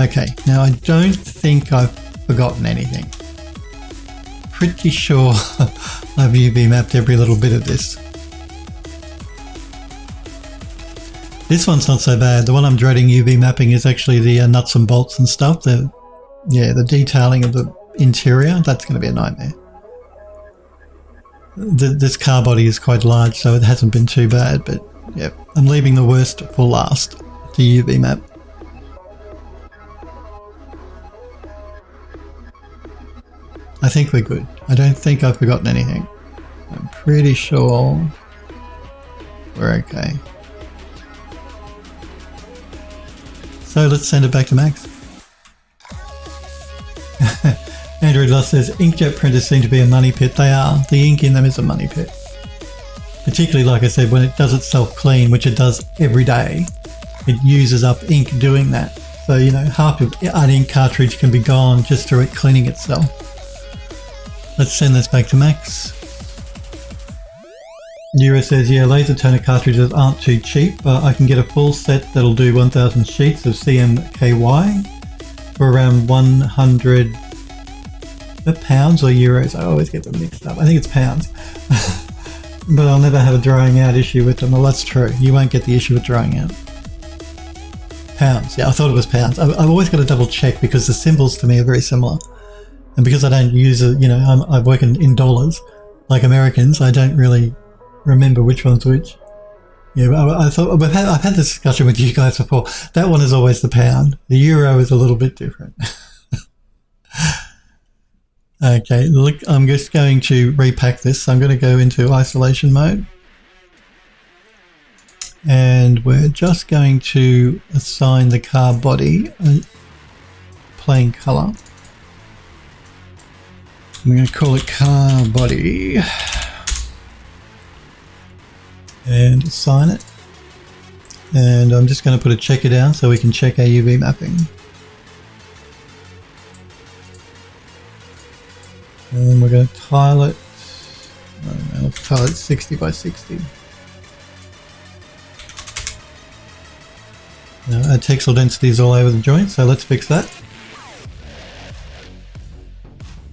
Okay, now I don't think I've forgotten anything. Pretty sure I've UV mapped every little bit of this. This one's not so bad. The one I'm dreading UV mapping is actually the nuts and bolts and stuff. The detailing of the interior, that's going to be a nightmare. This car body is quite large, so it hasn't been too bad, but yeah, I'm leaving the worst for last to UV map. I think we're good. I don't think I've forgotten anything. I'm pretty sure we're okay. So let's send it back to Max. Android Lust says, inkjet printers seem to be a money pit. They are. The ink in them is a money pit. Particularly, like I said, when it does itself clean, which it does every day, it uses up ink doing that. So, you know, half of an ink cartridge can be gone just through it cleaning itself. Let's send this back to Max. Nero says, yeah, laser toner cartridges aren't too cheap, but I can get a full set that'll do 1000 sheets of CMKY for around 100 pounds or euros. I always get them mixed up. I think it's pounds. But I'll never have a drying out issue with them. Well, that's true. You won't get the issue with drying out. Pounds. Yeah, I thought it was pounds. I've always got to double check because the symbols to me are very similar. And because I don't use it, you know, I work in dollars, like Americans, I don't really remember which one's which. Yeah, I thought I've had this discussion with you guys before. That one is always the pound. The euro is a little bit different. Okay, look, I'm just going to repack this. I'm going to go into isolation mode. And we're just going to assign the car body a plain color. I'm going to call it car body. And assign it. And I'm just going to put a checker down so we can check our UV mapping. And we're going to tile it. I don't know, let's tile it 60 by 60. Now our texel density is all over the joint, so let's fix that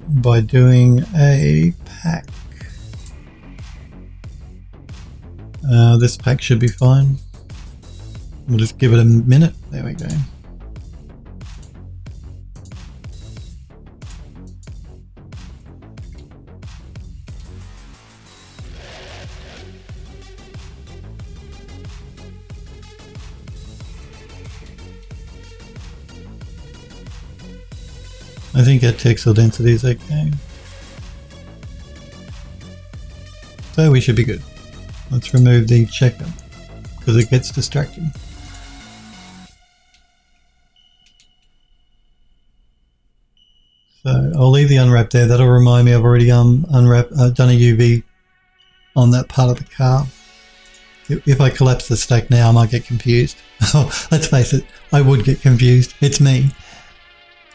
by doing a pack. This pack should be fine. We'll just give it a minute. There we go. I think our textile density is okay. So we should be good. Let's remove the checker because it gets distracting. So I'll leave the unwrap there. That'll remind me I've already done a UV on that part of the car. If I collapse the stack now, I might get confused. Let's face it, I would get confused. It's me.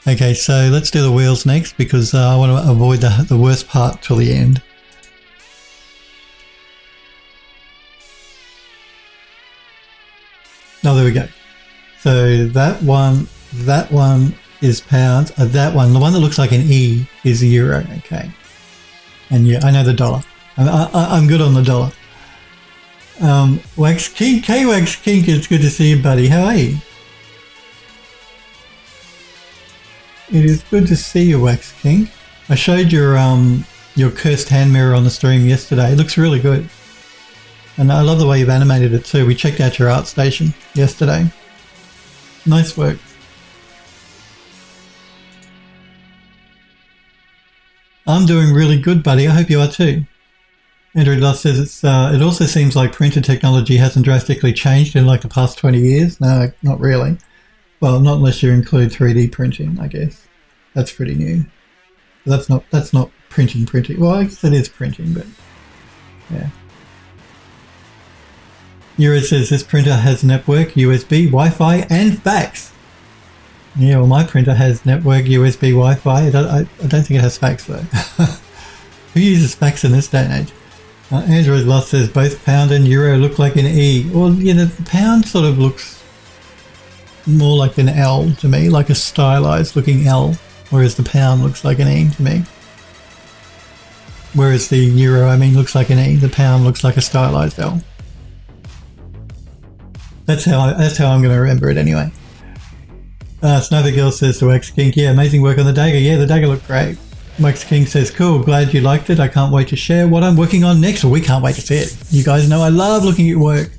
Okay, so let's do the wheels next because I want to avoid the worst part till the end. Oh, there we go. So that one is pounds. That one, the one that looks like an E, is euro. Okay, and yeah, I know the dollar. I'm good on the dollar. Wax Kink, K-Wax Kink, it's good to see you, buddy. How are you? It is good to see you, Wax Kink. I showed your cursed hand mirror on the stream yesterday. It looks really good. And I love the way you've animated it too. We checked out your art station yesterday. Nice work. I'm doing really good, buddy. I hope you are too. Android Love says it also seems like printer technology hasn't drastically changed in like the past 20 years. No, not really. Well, not unless you include 3D printing, I guess. That's pretty new. That's not printing. Well, I guess it is printing, but yeah. Euro says this printer has network, USB, Wi-Fi, and fax. Yeah, well, my printer has network, USB, Wi-Fi. I don't think it has fax though. Who uses fax in this day and age? Android Love says both pound and euro look like an E. Well, you know, the pound sort of looks more like an L to me, like a stylized looking L, whereas the pound looks like an E to me. Whereas the euro, looks like an E. The pound looks like a stylized L. That's how I'm going to remember it anyway. Sniper Girl says to Wax King, yeah, amazing work on the dagger. Yeah, the dagger looked great. Wax King says, cool, glad you liked it. I can't wait to share what I'm working on next. Well, we can't wait to see it. You guys know I love looking at your work.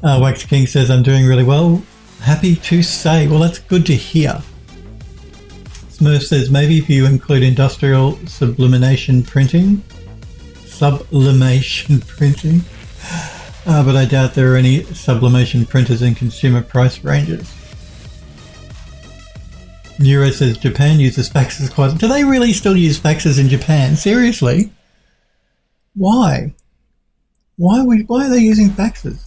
Wax King says, I'm doing really well. Happy to say. Well, that's good to hear. Smurf says, maybe if you include industrial sublimation printing. But I doubt there are any sublimation printers in consumer price ranges. Euro says Japan uses faxes quite... Do they really still use faxes in Japan? Seriously? Why? Why are they using faxes?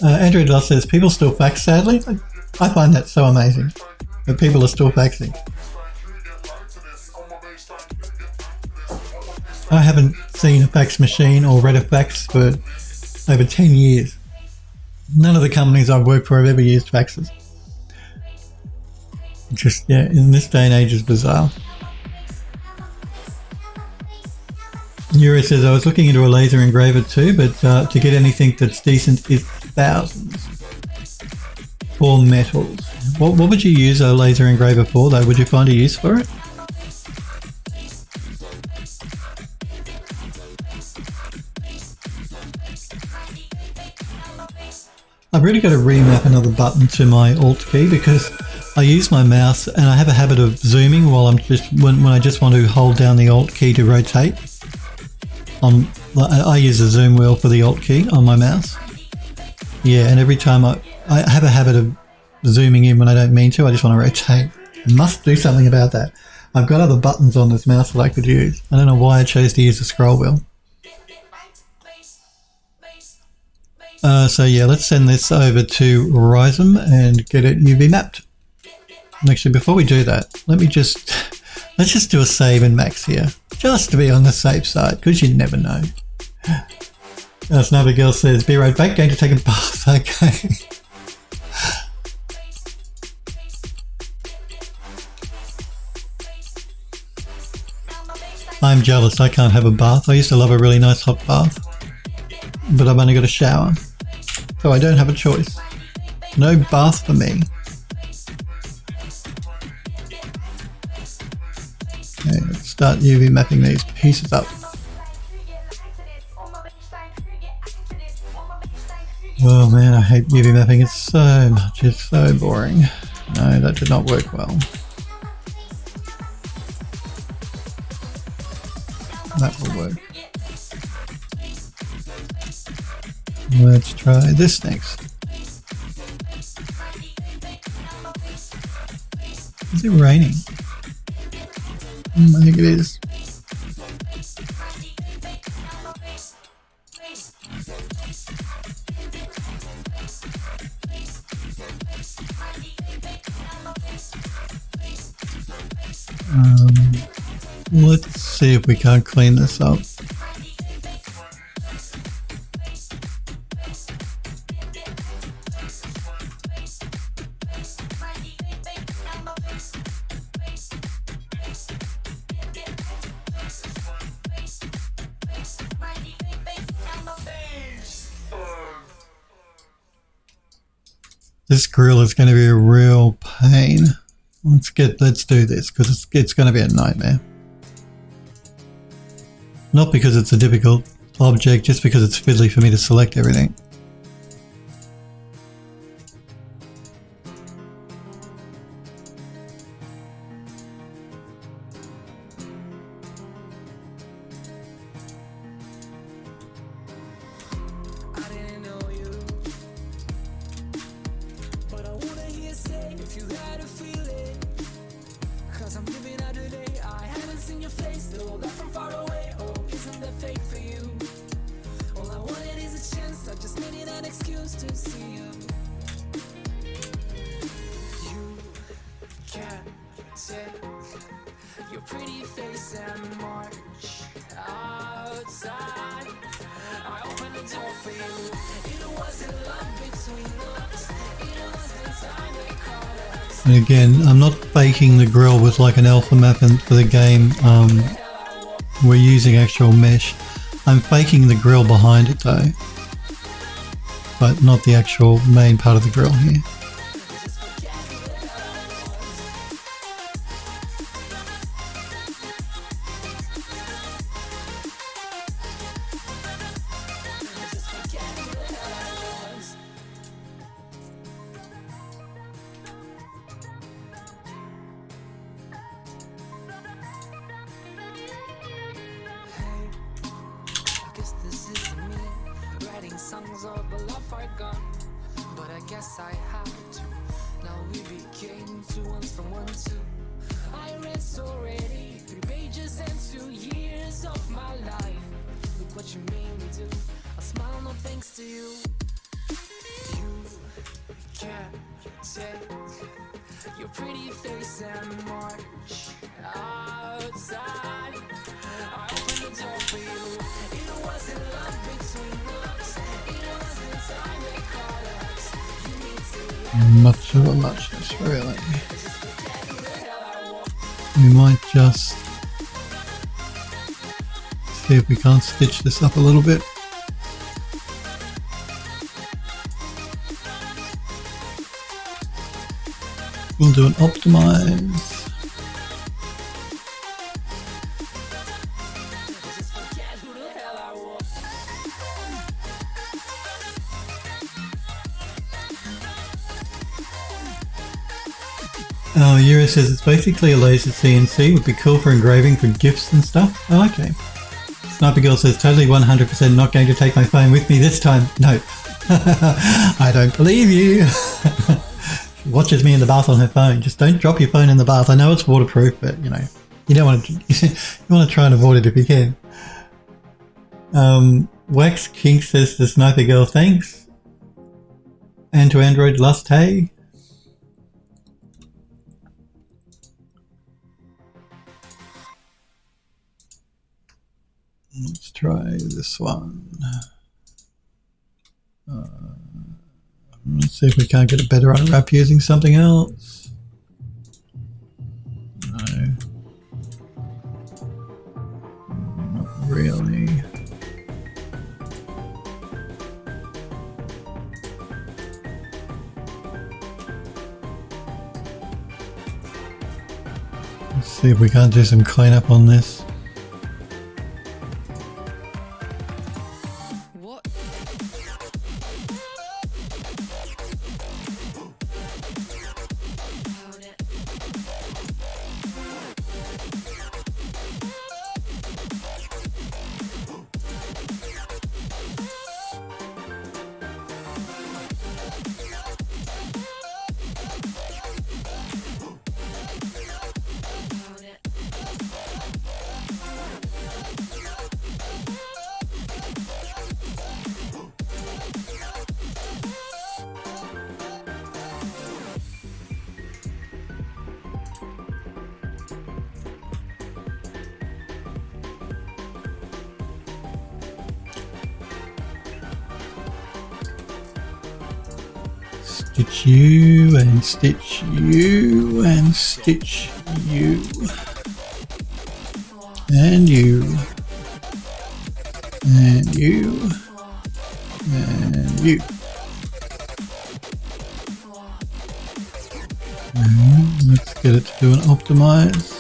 Android Love says people still fax, sadly. I find that so amazing that people are still faxing. I haven't seen a fax machine or read a fax for over 10 years. None of the companies I've worked for have ever used faxes. Just, yeah, in this day and age is bizarre. Euro says, I was looking into a laser engraver too, but to get anything that's decent is thousands. For metals. What would you use a laser engraver for though? Would you find a use for it? I've really got to remap another button to my Alt key because I use my mouse and I have a habit of zooming while I'm when I just want to hold down the Alt key to rotate. I use the zoom wheel for the Alt key on my mouse. Yeah, and every time I have a habit of zooming in when I don't mean to. I just want to rotate. I must do something about that. I've got other buttons on this mouse that I could use. I don't know why I chose to use the scroll wheel. So yeah, let's send this over to Rhizome and get it UV mapped. Actually, before we do that, let's just do a save and max here, just to be on the safe side, because you never know. Sniper Girl says, be right back, going to take a bath. Okay. I'm jealous, I can't have a bath. I used to love a really nice hot bath, but I've only got a shower, so I don't have a choice. No bath for me. Okay, let's start UV mapping these pieces up. Oh man, I hate UV mapping. It's so much. It's so boring. No, that did not work well. That will work. Let's try this next. Is it raining? I think it is. Let's see if we can't clean this up. This grill is going to be a real pain. Let's do this because it's going to be a nightmare. Not because it's a difficult object, just because it's fiddly for me to select everything. Your pretty face and march outside. I opened the door for you. It wasn't love between us. It wasn't time they called us. And again, I'm not faking the grill with like an alpha map for the game. We're using actual mesh. I'm faking the grill behind it though, but not the actual main part of the grill here. Songs of a love are gone, but I guess I have to. Now we became two ones from 1 2. I read so ready 3 pages and 2 years of my life. Look what you made me do. I smile, no thanks to you. You can't take your pretty face and march outside. I opened the door for you. It wasn't love between us. Much of a muchness, really. We might just see if we can't stitch this up a little bit. We'll do an optimize. Yura says it's basically a laser CNC, would be cool for engraving for gifts and stuff. Oh, okay. Sniper Girl says totally 100% not going to take my phone with me this time. No. I don't believe you. She watches me in the bath on her phone. Just don't drop your phone in the bath. I know it's waterproof, but you know, you don't want to, you want to try and avoid it if you can. Wax King says to Sniper Girl, thanks. And to Android Lust, hey. Let's try this one. Let's see if we can't get a better unwrap using something else. No. Not really. Let's see if we can't do some cleanup on this. Stitch you and stitch you and stitch you. And you. And you. And you. Let's get it to do an optimize.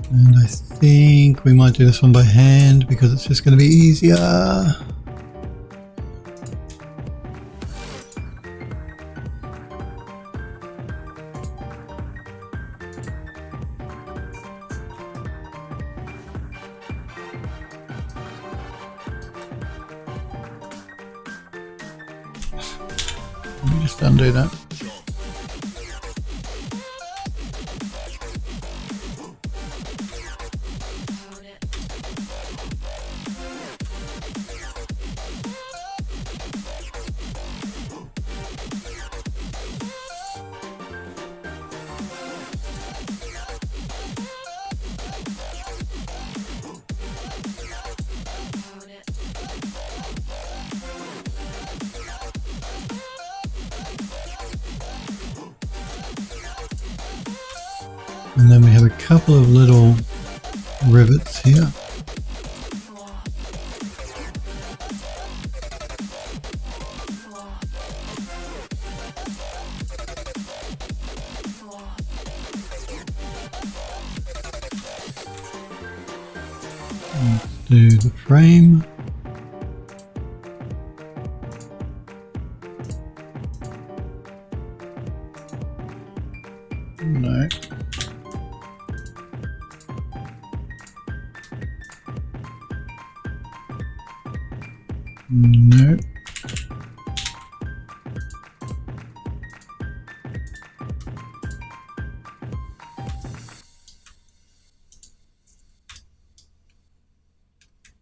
And I think we might do this one by hand because it's just going to be easier. Let me just undo that. And then we have a couple of little rivets here. Let's do the frame. No. No.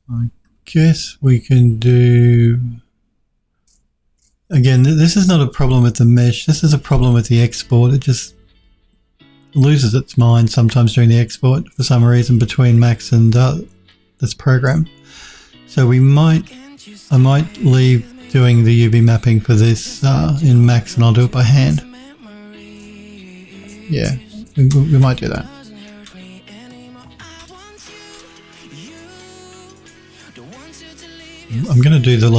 I guess we can do... Again, this is not a problem with the mesh. This is a problem with the export. It just loses its mind sometimes during the export for some reason between Max and this program. So I might leave doing the UV mapping for this in Max and I'll do it by hand. Yeah, we might do that. I'm going to do the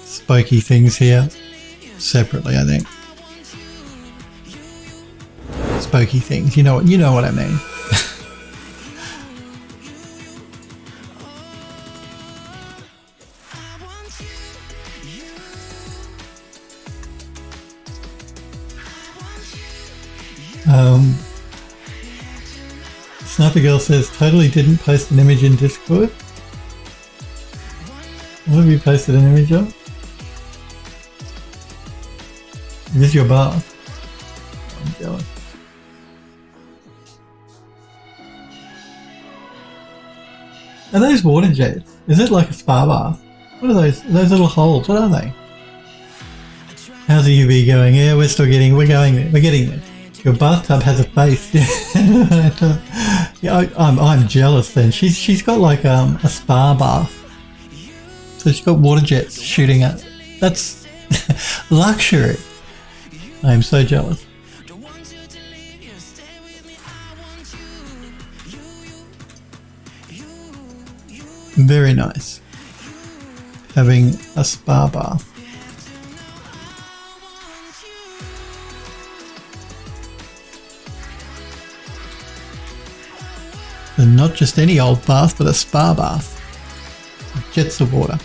spokey things here separately, I think. Spokey things, you know what I mean. Sniper Girl says, totally didn't post an image in Discord. What have you posted an image of? Is this your bath? I'm jealous. Are those water jets? Is it like a spa bath? What are those? Those little holes, what are they? How's the UV going? Yeah, we're getting there. Your bathtub has a face. Yeah, I'm jealous then. She's got like a spa bath. So she's got water jets shooting at. That's luxury. I am so jealous. Very nice. Having a spa bath. And not just any old bath, but a spa bath. Jets of water.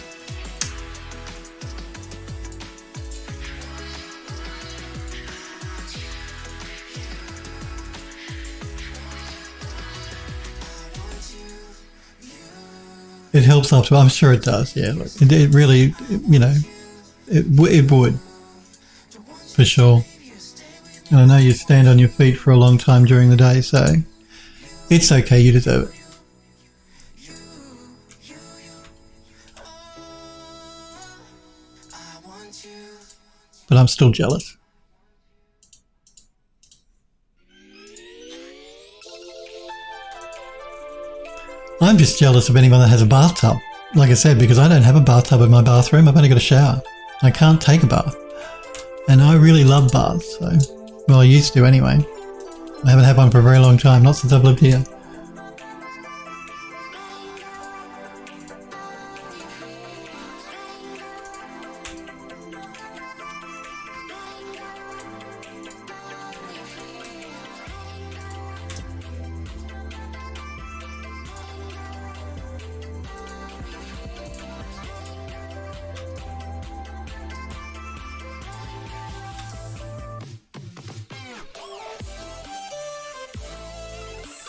It helps up to, I'm sure it does, yeah. Look, it really, you know, it would, for sure. And I know you stand on your feet for a long time during the day, so it's okay, you deserve it. But I'm still jealous. I'm just jealous of anyone that has a bathtub. Like I said, because I don't have a bathtub in my bathroom. I've only got a shower. I can't take a bath. And I really love baths. So, well, I used to anyway. I haven't had one for a very long time, not since I've lived here.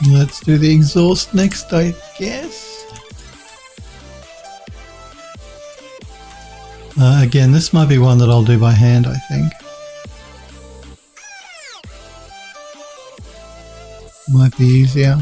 Let's do the exhaust next, I guess. Again, this might be one that I'll do by hand, I think. Might be easier.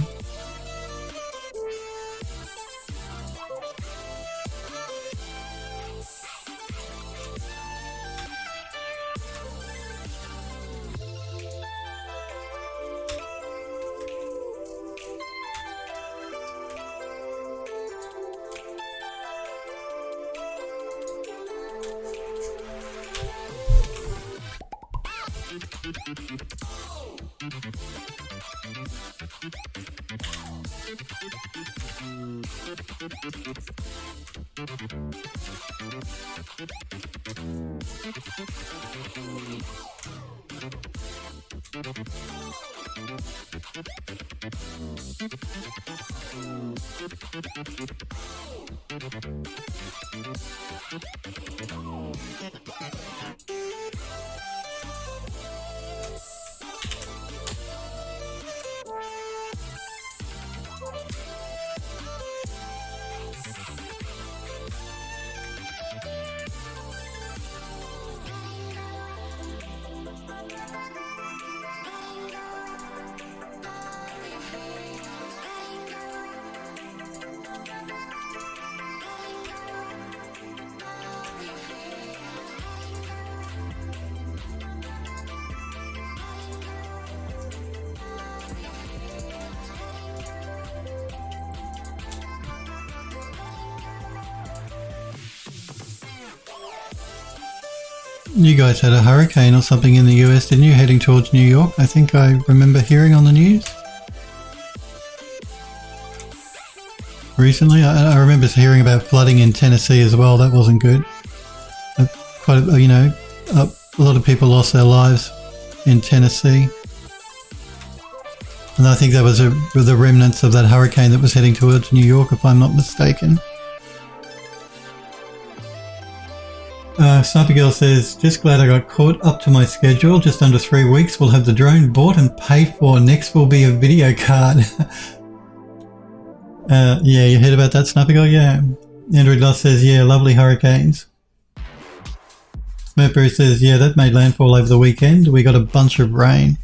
You guys had a hurricane or something in the US, didn't you, heading towards New York? I think I remember hearing on the news recently. I remember hearing about flooding in Tennessee as well. That wasn't good. Quite, a lot of people lost their lives in Tennessee. And I think that was the remnants of that hurricane that was heading towards New York, if I'm not mistaken. Sniper Girl says, just glad I got caught up to my schedule. Just under 3 weeks, we'll have the drone bought and paid for. Next will be a video card. Yeah, you heard about that, Sniper Girl? Yeah. Android Lost says, yeah, lovely hurricanes. Mercury says, yeah, that made landfall over the weekend. We got a bunch of rain.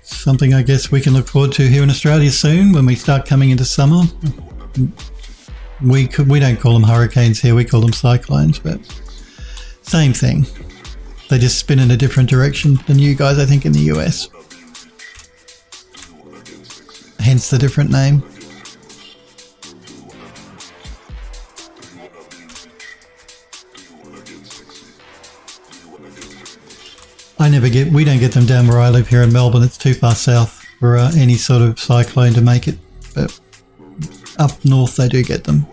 Something I guess we can look forward to here in Australia soon when we start coming into summer. We don't call them hurricanes here, we call them cyclones, but same thing. They just spin in a different direction than you guys, I think, in the US. Hence the different name. We don't get them down where I live here in Melbourne. It's too far south for any sort of cyclone to make it. But up north they do get them.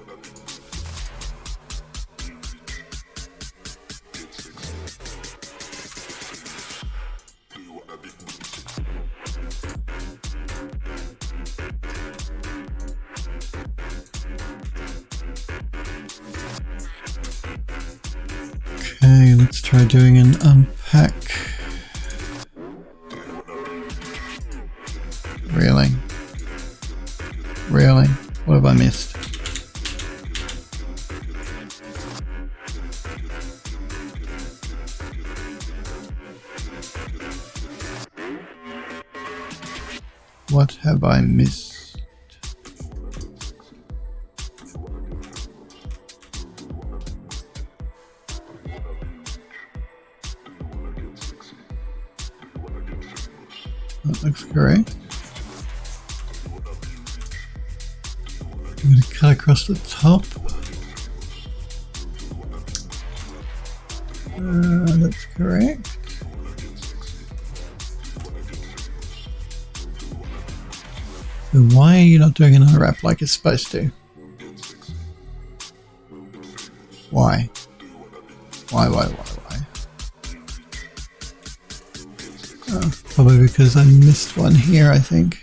Okay, let's try doing an unpack. Really? Really? What have I missed? What have I missed? That looks correct. I'm going to cut across the top. That's correct. So why are you not doing an unwrap like it's supposed to? Why? Why? Oh, probably because I missed one here, I think.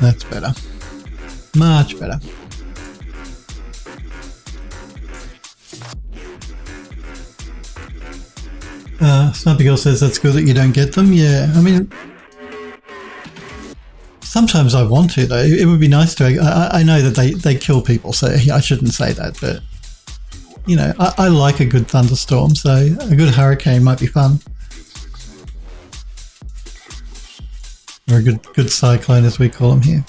That's better. Much better. Snappy Girl says that's good that you don't get them. Yeah, I mean, sometimes I want to though. It would be nice to. I know that they kill people, so I shouldn't say that. But you know, I like a good thunderstorm, so a good hurricane might be fun, or a good cyclone as we call them here.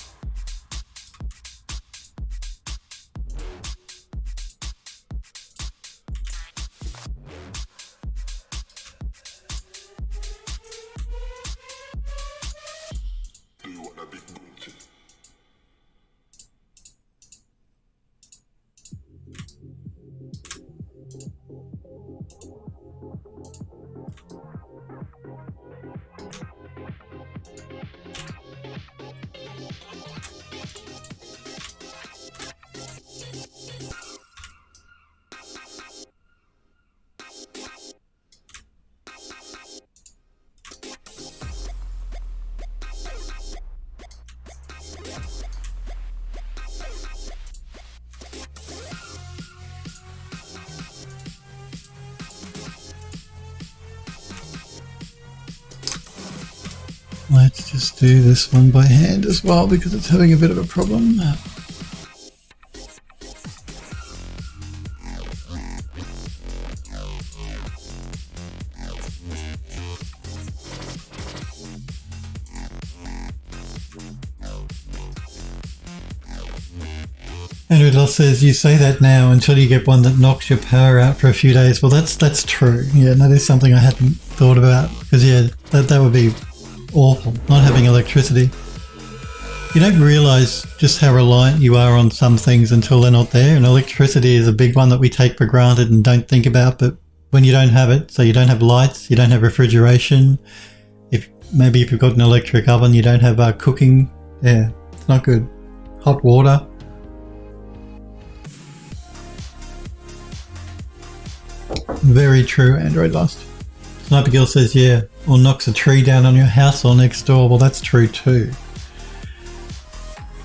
Let's just do this one by hand as well because it's having a bit of a problem. Andrew Loss says, you say that now until you get one that knocks your power out for a few days. Well, that's true. Yeah, that is something I hadn't thought about because, yeah, that would be awful, not having electricity. You don't realise just how reliant you are on some things until they're not there, and electricity is a big one that we take for granted and don't think about, but when you don't have it, so you don't have lights, you don't have refrigeration, if you've got an electric oven, you don't have cooking, yeah, it's not good. Hot water. Very true, Android Lost. Sniper Girl says, yeah, or knocks a tree down on your house or next door. Well, that's true too.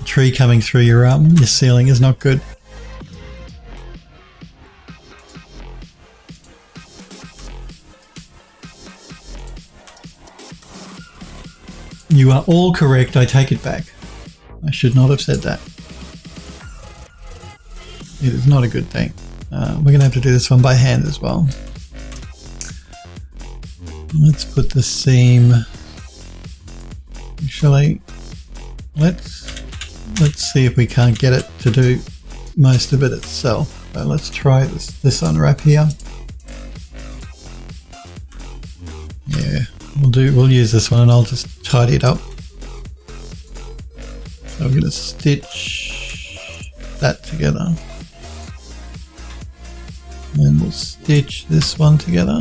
A tree coming through your ceiling is not good. You are all correct. I take it back. I should not have said that. It is not a good thing. We're going to have to do this one by hand as well. Let's put the seam. Actually, let's see if we can't get it to do most of it itself. So let's try this unwrap here. Yeah, we'll use this one and I'll just tidy it up. So I'm going to stitch that together. And we'll stitch this one together.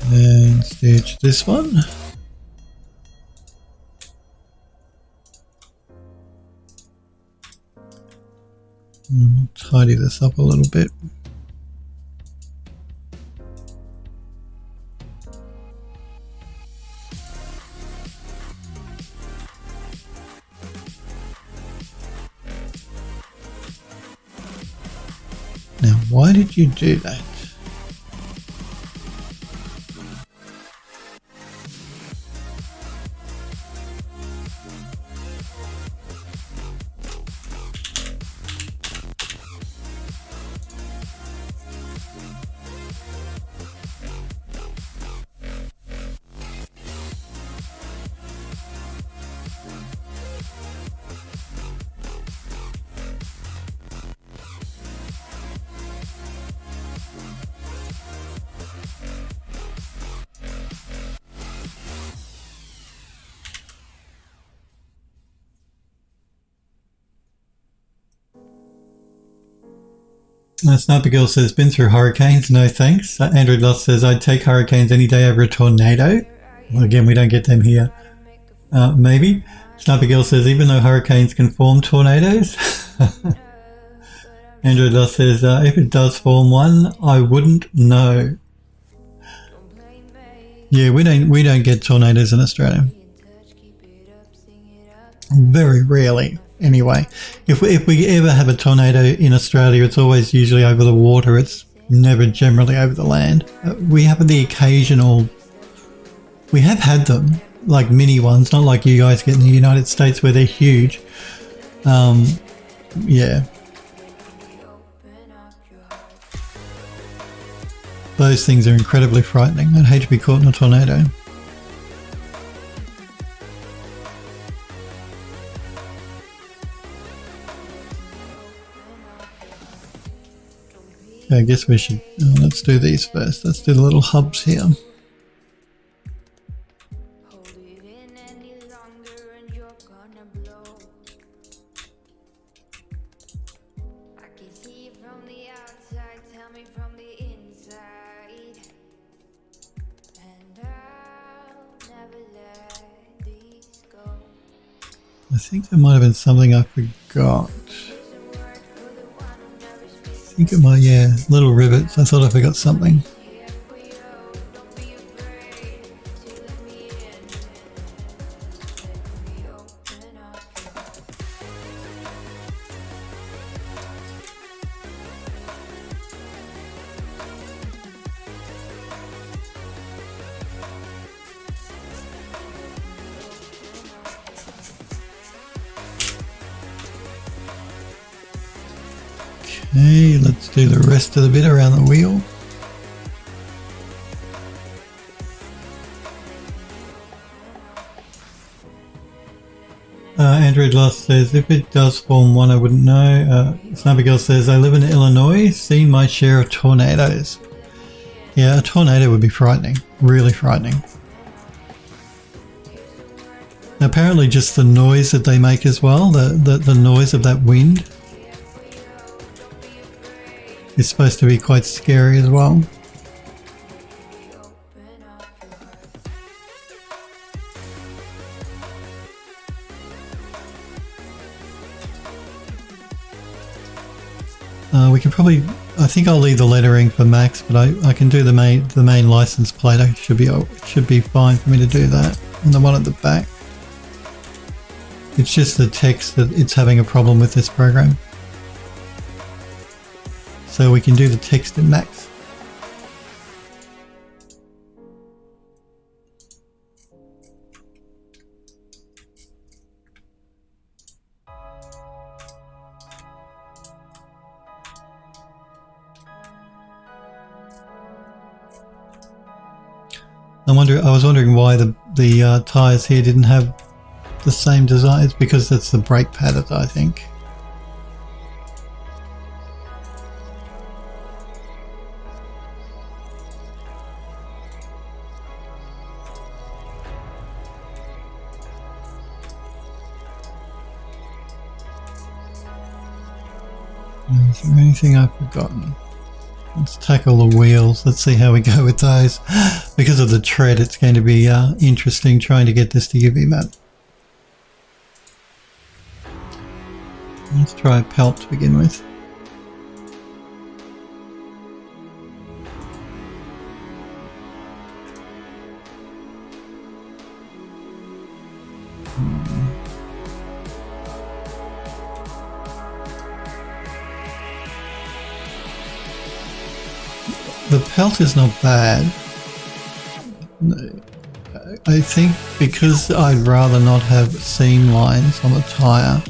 And stitch this one. And we'll tidy this up a little bit. Now, why did you do that? Sniper Girl says, been through hurricanes, no thanks. Android Lost says, I'd take hurricanes any day over a tornado. Well, again, we don't get them here. Maybe. Sniper Girl says, even though hurricanes can form tornadoes. Android Lost says, if it does form one, I wouldn't know. Yeah, we don't get tornadoes in Australia. Very rarely. Anyway, if we ever have a tornado in Australia, it's always usually over the water. It's never generally over the land. We have the occasional. We have had them, like mini ones, not like you guys get in the United States where they're huge. Yeah. Those things are incredibly frightening. I'd hate to be caught in a tornado. I guess we should, let's do these first. Let's do the little hubs here. I think there might have been something I forgot. I think it might, yeah, little rivets. I thought I forgot something. Okay, let's do the rest of the bit around the wheel. Android Lost says, if it does form one, I wouldn't know. Sniper Girl says, I live in Illinois, seen my share of tornadoes. Yeah, a tornado would be frightening, really frightening. Apparently just the noise that they make as well, the noise of that wind, is supposed to be quite scary as well. We can probably, I think I'll leave the lettering for Max, but I can do the main license plate. It should be fine for me to do that. And the one at the back. It's just the text that it's having a problem with this program. So we can do the text in Max. I was wondering why the tyres here didn't have the same design. It's because that's the brake pads, I think. Is there anything I've forgotten? Let's tackle the wheels. Let's see how we go with those. Because of the tread, it's going to be interesting trying to get this to UV map. Let's try pelt to begin with. The pelt is not bad. I think because I'd rather not have seam lines on the tyre,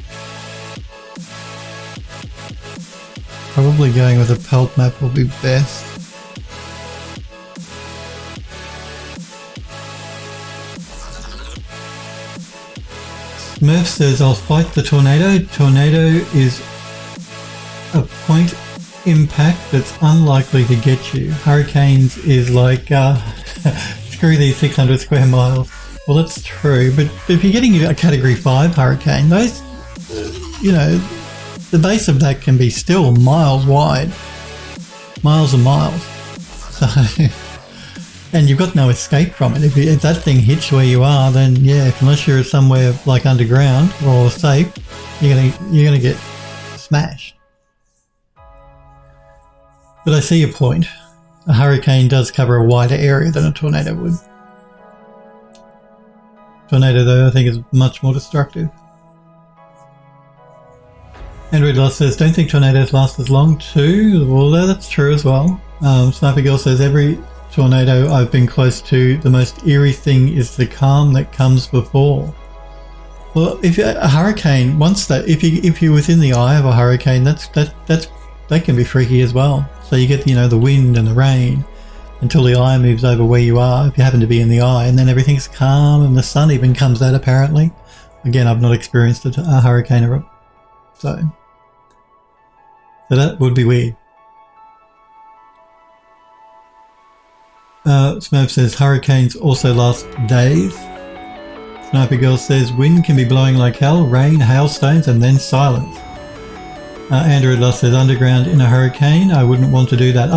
probably going with a pelt map will be best. Smurf says, I'll fight the tornado. Tornado is a point impact that's unlikely to get you. Hurricanes is like, screw these 600 square miles. Well, that's true, but if you're getting a category 5 hurricane, those, you know, the base of that can be still miles wide. miles and miles. So, and you've got no escape from it. If that thing hits where you are, then yeah, unless you're somewhere like underground or safe, you're gonna get smashed. But I see your point. A hurricane does cover a wider area than a tornado would. Tornado, though, I think is much more destructive. Android Lost says, don't think tornadoes last as long too. Well, that's true as well. Sniper Girl says, every tornado I've been close to, the most eerie thing is the calm that comes before. Well, if a hurricane, if you're within the eye of a hurricane, that can be freaky as well. So you get, the wind and the rain until the eye moves over where you are, if you happen to be in the eye, and then everything's calm and the sun even comes out apparently. Again, I've not experienced a hurricane ever. So that would be weird. Smurf says hurricanes also last days. Sniper Girl says wind can be blowing like hell, rain, hailstones, and then silence. Android Lost says underground in a hurricane. I wouldn't want to do that.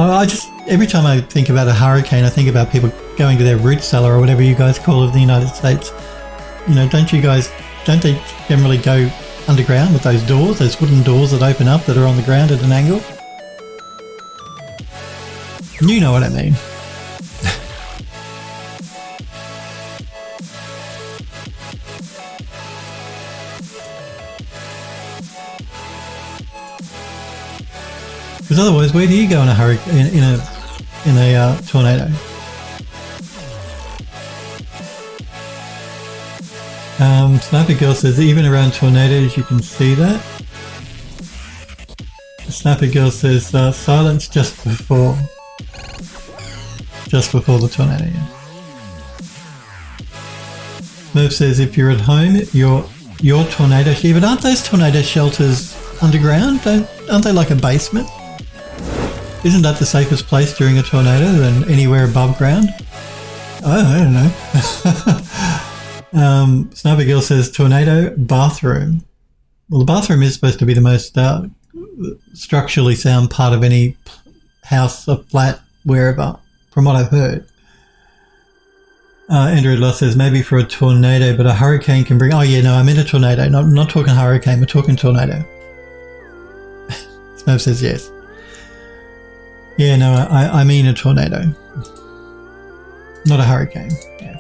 Every time I think about a hurricane, I think about people going to their root cellar or whatever you guys call it in the United States. Don't they generally go underground with those doors, those wooden doors that open up that are on the ground at an angle? You know what I mean. Because otherwise, where do you go in a hurricane, in a tornado? Sniper Girl says even around tornadoes you can see that. Sniper Girl says silence just before the tornado. Yeah. Merv says if you're at home, your tornado. But aren't those tornado shelters underground? Aren't they like a basement? Isn't that the safest place during a tornado than anywhere above ground? Oh, I don't know. Sniper Girl says tornado bathroom. Well, the bathroom is supposed to be the most structurally sound part of any house or flat, wherever, from what I've heard. Android Lost says maybe for a tornado, but a hurricane can bring... Oh yeah, no, I meant a tornado. Not talking hurricane, we're talking tornado. Smurf says yes. Yeah, no, I mean a tornado, not a hurricane. Yeah.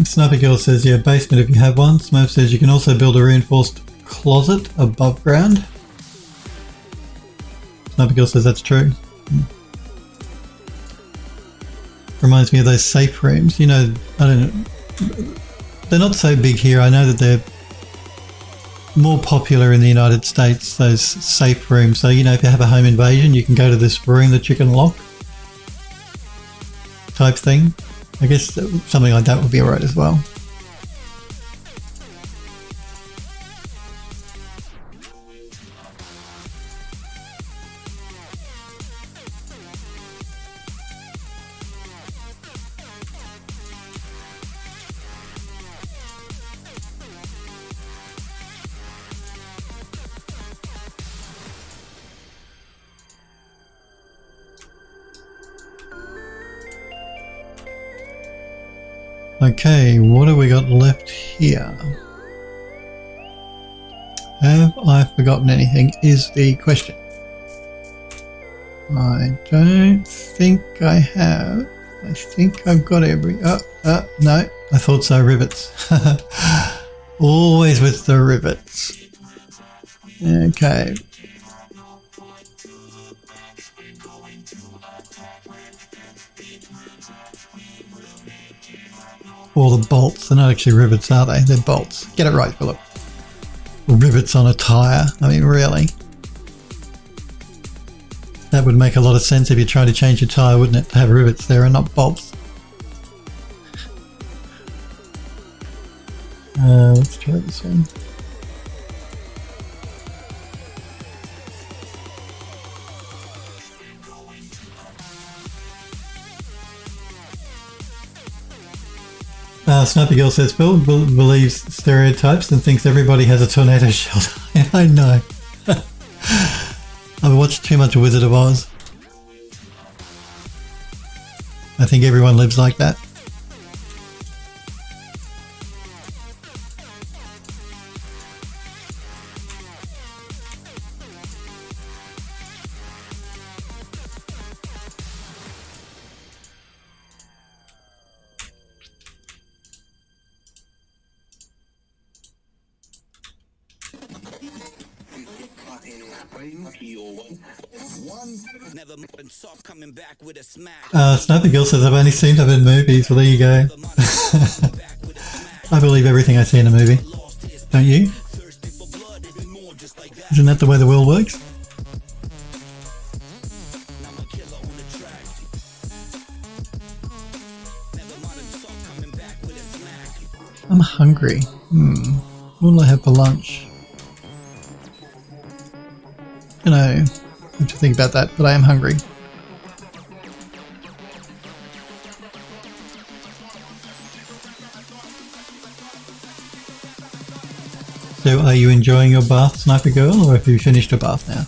Sniper Girl says, yeah, basement if you have one. Smurf says you can also build a reinforced closet above ground. Sniper Girl says that's true. Reminds me of those safe rooms. I don't know. They're not so big here. I know that they're more popular in the United States, those safe rooms. So, if you have a home invasion, you can go to this room that you can lock type thing. I guess something like that would be alright as well. Okay, what have we got left here? Have I forgotten anything is the question. I don't think I have. I think I've got no, I thought so, rivets. Always with the rivets. Okay. Or the bolts. They're not actually rivets, are they? They're bolts. Get it right, Philip. Rivets on a tyre. I mean, really? That would make a lot of sense if you're trying to change your tyre, wouldn't it? To have rivets there and not bolts. try this one. Sniper Girl says Phil believes stereotypes and thinks everybody has a tornado shelter. I know. I've watched too much Wizard of Oz. I think everyone lives like that. Sniper Girl says I've only seen them in movies. Well, there you go. I believe everything I see in a movie. Don't you? Isn't that the way the world works? I'm hungry. What will I have for lunch? You know, I have to think about that, but I am hungry. So are you enjoying your bath, Sniper Girl, or have you finished your bath now?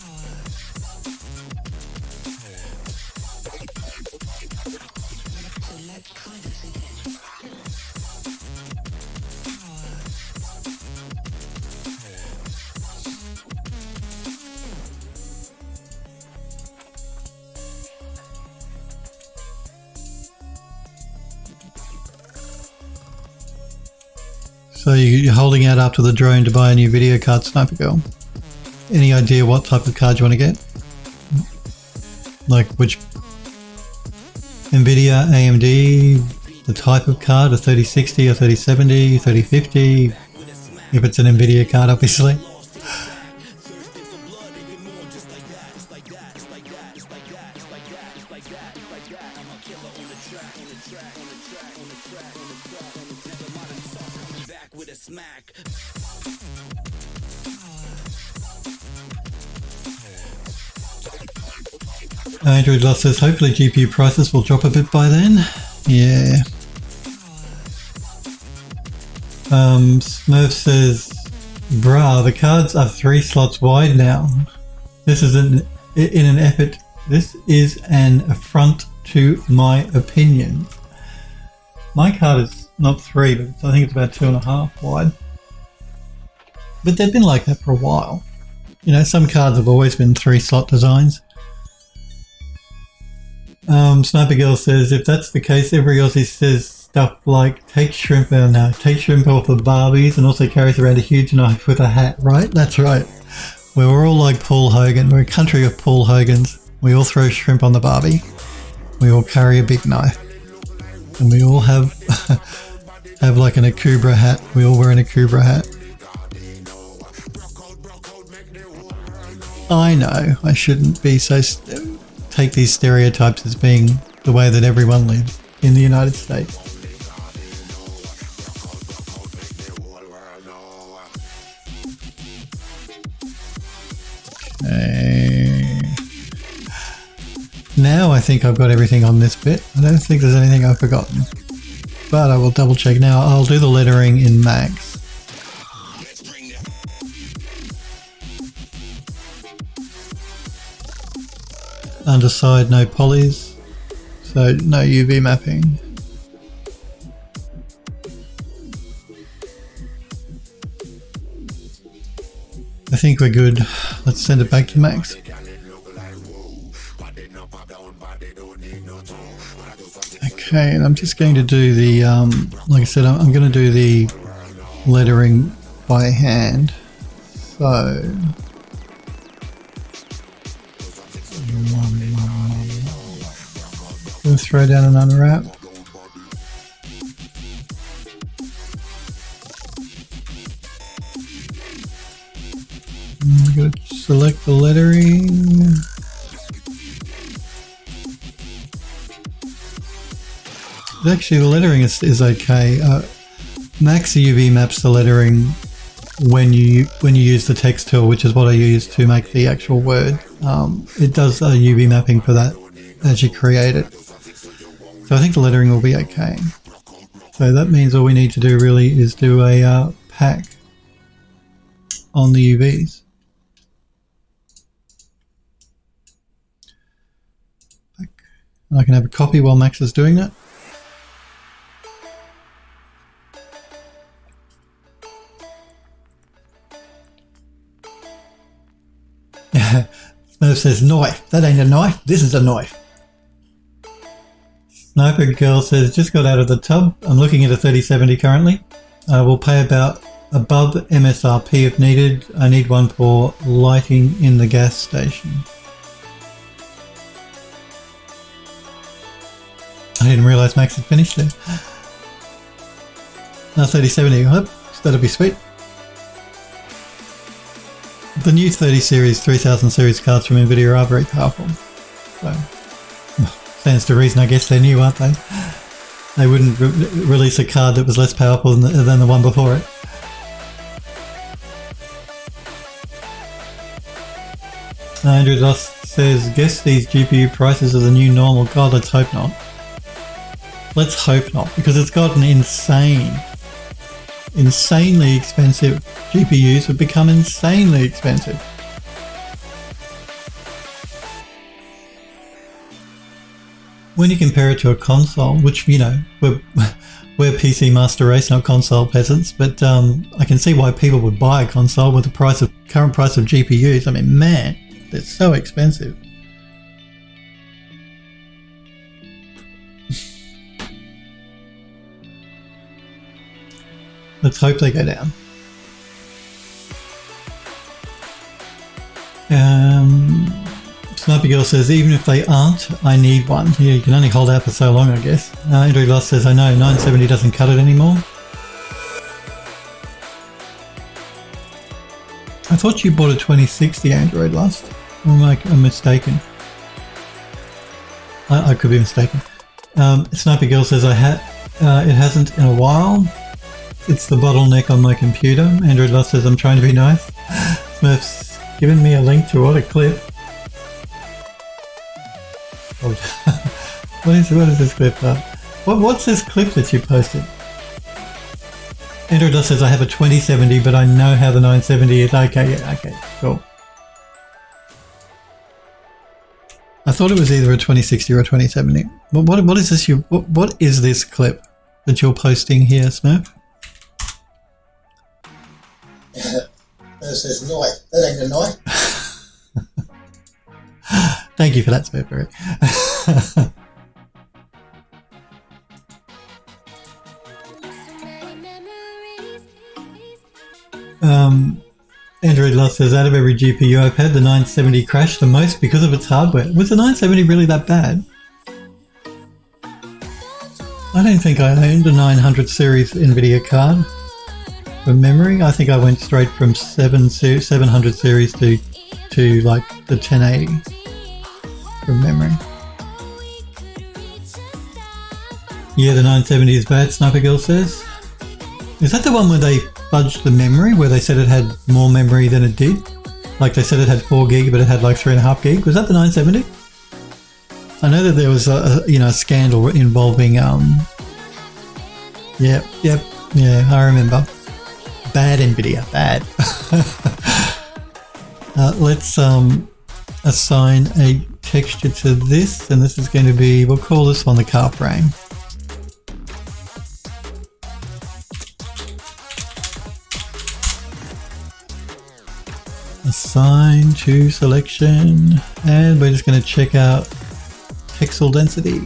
So you're holding out after the drone to buy a new video card, Sniper Girl. Any idea what type of card you want to get? Like which NVIDIA, AMD, the type of card, a 3060 or 3070, 3050, if it's an NVIDIA card obviously. Android Love says hopefully GPU prices will drop a bit by then. Yeah. Smurf says, bruh, the cards are 3 slots wide now. This is an affront to my opinion. My card is not 3, but I think it's about 2.5 wide. But they've been like that for a while. You know, some cards have always been 3 slot designs. Sniper Girl says, if that's the case, every Aussie says stuff like, take shrimp out now, take shrimp off the Barbies, and also carries around a huge knife with a hat, right? That's right. We're all like Paul Hogan. We're a country of Paul Hogans. We all throw shrimp on the Barbie. We all carry a big knife. And we all have have like an Akubra hat. We all wear an Akubra hat. I know, I shouldn't be so... take these stereotypes as being the way that everyone lives in the United States. Okay. Now I think I've got everything on this bit. I don't think there's anything I've forgotten. But I will double check now. I'll do the lettering in Max. Underside, no polys, so no UV mapping. I think we're good. Let's send it back to Max. Okay, and I'm just going to do the, like I said, I'm going to do the lettering by hand. So... we'll throw down an unwrap. I'm going to select the lettering. Actually, the lettering is okay. Max UV maps the lettering when you use the text tool, which is what I use to make the actual word. It does a UV mapping for that as you create it. So I think the lettering will be okay. So that means all we need to do really is do a pack on the UVs. And I can have a copy while Max is doing that. Smurf says, knife. That ain't a knife. This is a knife. Sniper Girl says, just got out of the tub. I'm looking at a 3070 currently. We'll pay about above MSRP if needed. I need one for lighting in the gas station. I didn't realise Max had finished it. Now 3070, that'll be sweet. The new 30 series, 3000 series cards from Nvidia are very powerful. So, stands to reason, I guess they're new, aren't they? They wouldn't release a card that was less powerful than the one before it. Andrew Lost says, guess these GPU prices are the new normal. God, let's hope not. Let's hope not, because it's gotten insanely expensive. GPUs have become insanely expensive. When you compare it to a console, which, you know, we're PC master race, not console peasants, but I can see why people would buy a console with the current price of GPUs. I mean, man, they're so expensive. Let's hope they go down. Sniper Girl says, even if they aren't, I need one. Yeah, you can only hold out for so long, I guess. Andrew Lost says, I know, 970 doesn't cut it anymore. I thought you bought a 2060 Android Lost. Or am I mistaken? I could be mistaken. Sniper Girl says, it hasn't in a while. It's the bottleneck on my computer. Android Lost says, I'm trying to be nice. Smurf's given me a link to what a clip. What is this clip? What's this clip that you posted? Android Lost says, I have a 2070, but I know how the 970 is. Okay, yeah, okay, cool. I thought it was either a 2060 or a 2070. What is this? What is this clip that you're posting here, Smurf? This is knife. That ain't a knife. Thank you for that, Smurf. Android Lost says, out of every GPU I've had, the 970 crashed the most because of its hardware. Was the 970 really that bad? I don't think I owned a 900 series Nvidia card. For memory, I think I went straight from 700 series to like the 1080 from memory. Yeah, the 970 is bad, Sniper Girl says. Is that the one where they fudged the memory, where they said it had more memory than it did? Like they said it had 4 gig, but it had like 3.5 gig. Was that the 970? I know that there was a scandal involving yeah, I remember. Bad Nvidia, bad. Let's assign a texture to this, and this is going to be, we'll call this one the car frame. Assign to selection, and we're just going to check out pixel density.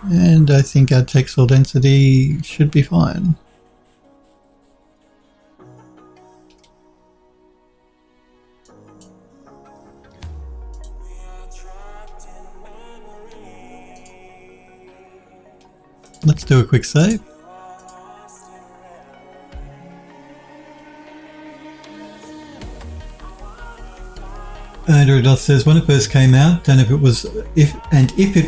And I think our textile density should be fine. Let's do a quick save. Andrew Doth says, when it first came out, and if it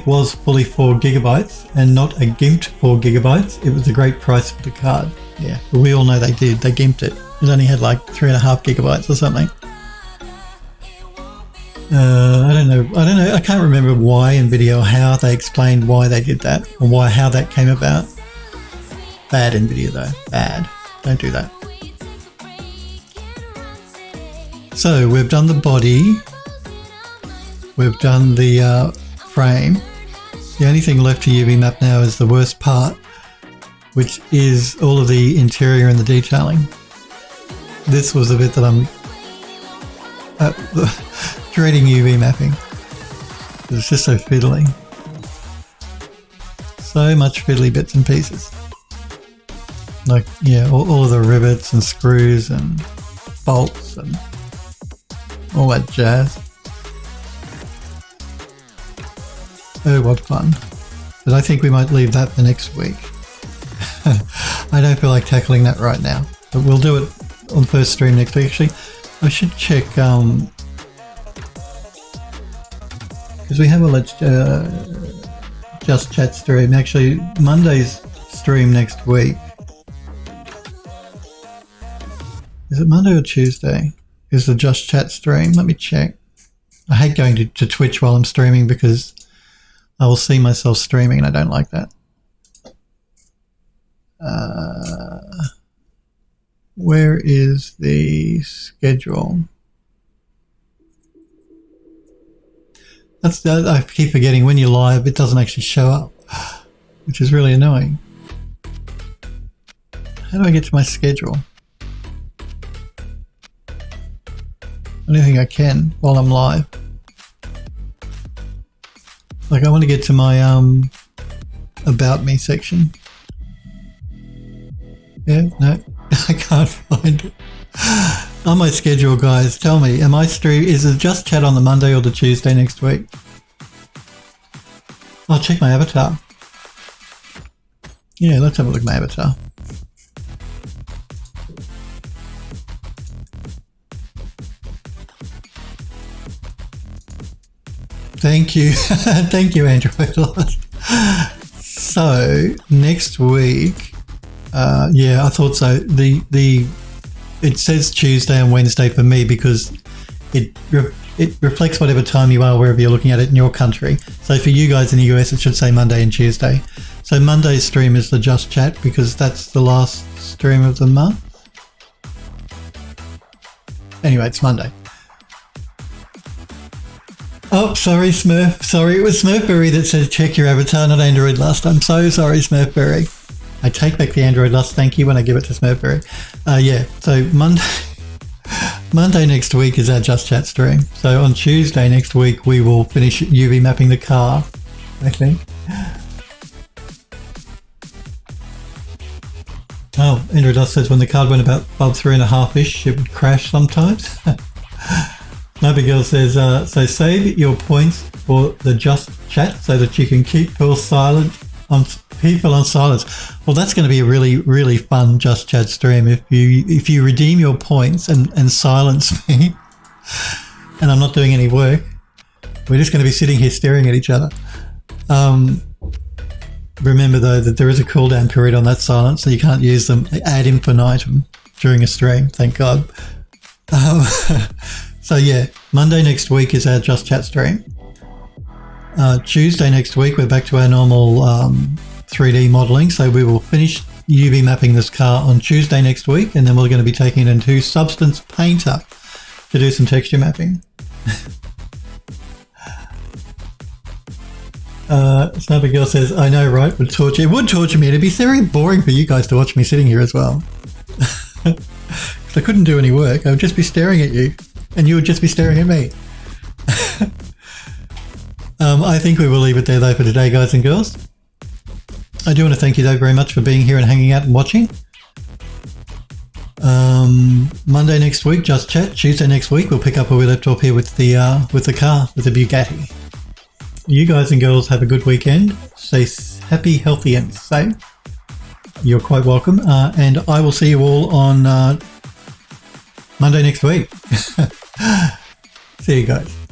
was fully 4 gigabytes and not a gimped 4 gigabytes, it was a great price for the card. Yeah, but we all know they did. They gimped it. It only had like 3.5 gigabytes or something. I don't know. I can't remember why NVIDIA or how they explained why they did that or how that came about. Bad NVIDIA though. Bad. Don't do that. So we've done the body. We've done the frame. The only thing left to UV map now is the worst part, which is all of the interior and the detailing. This was the bit that I'm dreading UV mapping. It's just so fiddly. So much fiddly bits and pieces. Like, yeah, all of the rivets and screws and bolts and all that jazz. Oh, what fun. But I think we might leave that for next week. I don't feel like tackling that right now. But we'll do it on first stream next week. Actually, I should check, because we have a Let's Just Chat stream. Actually, Monday's stream next week. Is it Monday or Tuesday? Is the Just Chat stream? Let me check. I hate going to Twitch while I'm streaming because I will see myself streaming and I don't like that. Where is the schedule? I keep forgetting when you're live, it doesn't actually show up, which is really annoying. How do I get to my schedule? I don't think I can while I'm live. Like, I want to get to my about me section. Yeah, no, I can't find it. On my schedule, guys, tell me, is it Just Chat on the Monday or the Tuesday next week? I'll check my avatar. Yeah, let's have a look at my avatar. Thank you. Thank you, Android Lost. So, next week, yeah, I thought so. It says Tuesday and Wednesday for me because it reflects whatever time you are wherever you're looking at it in your country. So for you guys in the US, it should say Monday and Tuesday. So Monday's stream is the Just Chat because that's the last stream of the month. Anyway, it's Monday. Oh, sorry, Smurf. Sorry, it was Smurfberry that said check your avatar, not Android Lust. I'm so sorry, Smurfberry. I take back the Android Lust thank you when I give it to Smurfberry. Yeah, so Monday next week is our Just Chat stream. So on Tuesday next week, we will finish UV mapping the car, I think. Oh, Android Lust says when the card went above 3.5-ish, it would crash sometimes. Nobby Girl says, so save your points for the Just Chat so that you can keep people on silence. Well, that's going to be a really, really fun Just Chat stream if you redeem your points and silence me, and I'm not doing any work. We're just going to be sitting here staring at each other. Remember though that there is a cooldown period on that silence, so you can't use them ad infinitum during a stream. Thank God. So yeah, Monday next week is our Just Chat stream. Tuesday next week, we're back to our normal 3D modelling. So we will finish UV mapping this car on Tuesday next week, and then we're going to be taking it into Substance Painter to do some texture mapping. Sniper Girl says, I know, right? It would torture me. It'd be very boring for you guys to watch me sitting here as well. Because I couldn't do any work. I would just be staring at you. And you would just be staring at me. I think we will leave it there though for today, guys and girls. I do want to thank you though very much for being here and hanging out and watching. Monday next week, Just Chat. Tuesday next week, we'll pick up where we left off here with the car, with the Bugatti. You guys and girls have a good weekend. Stay happy, healthy and safe. You're quite welcome. And I will see you all on Monday next week. See you guys.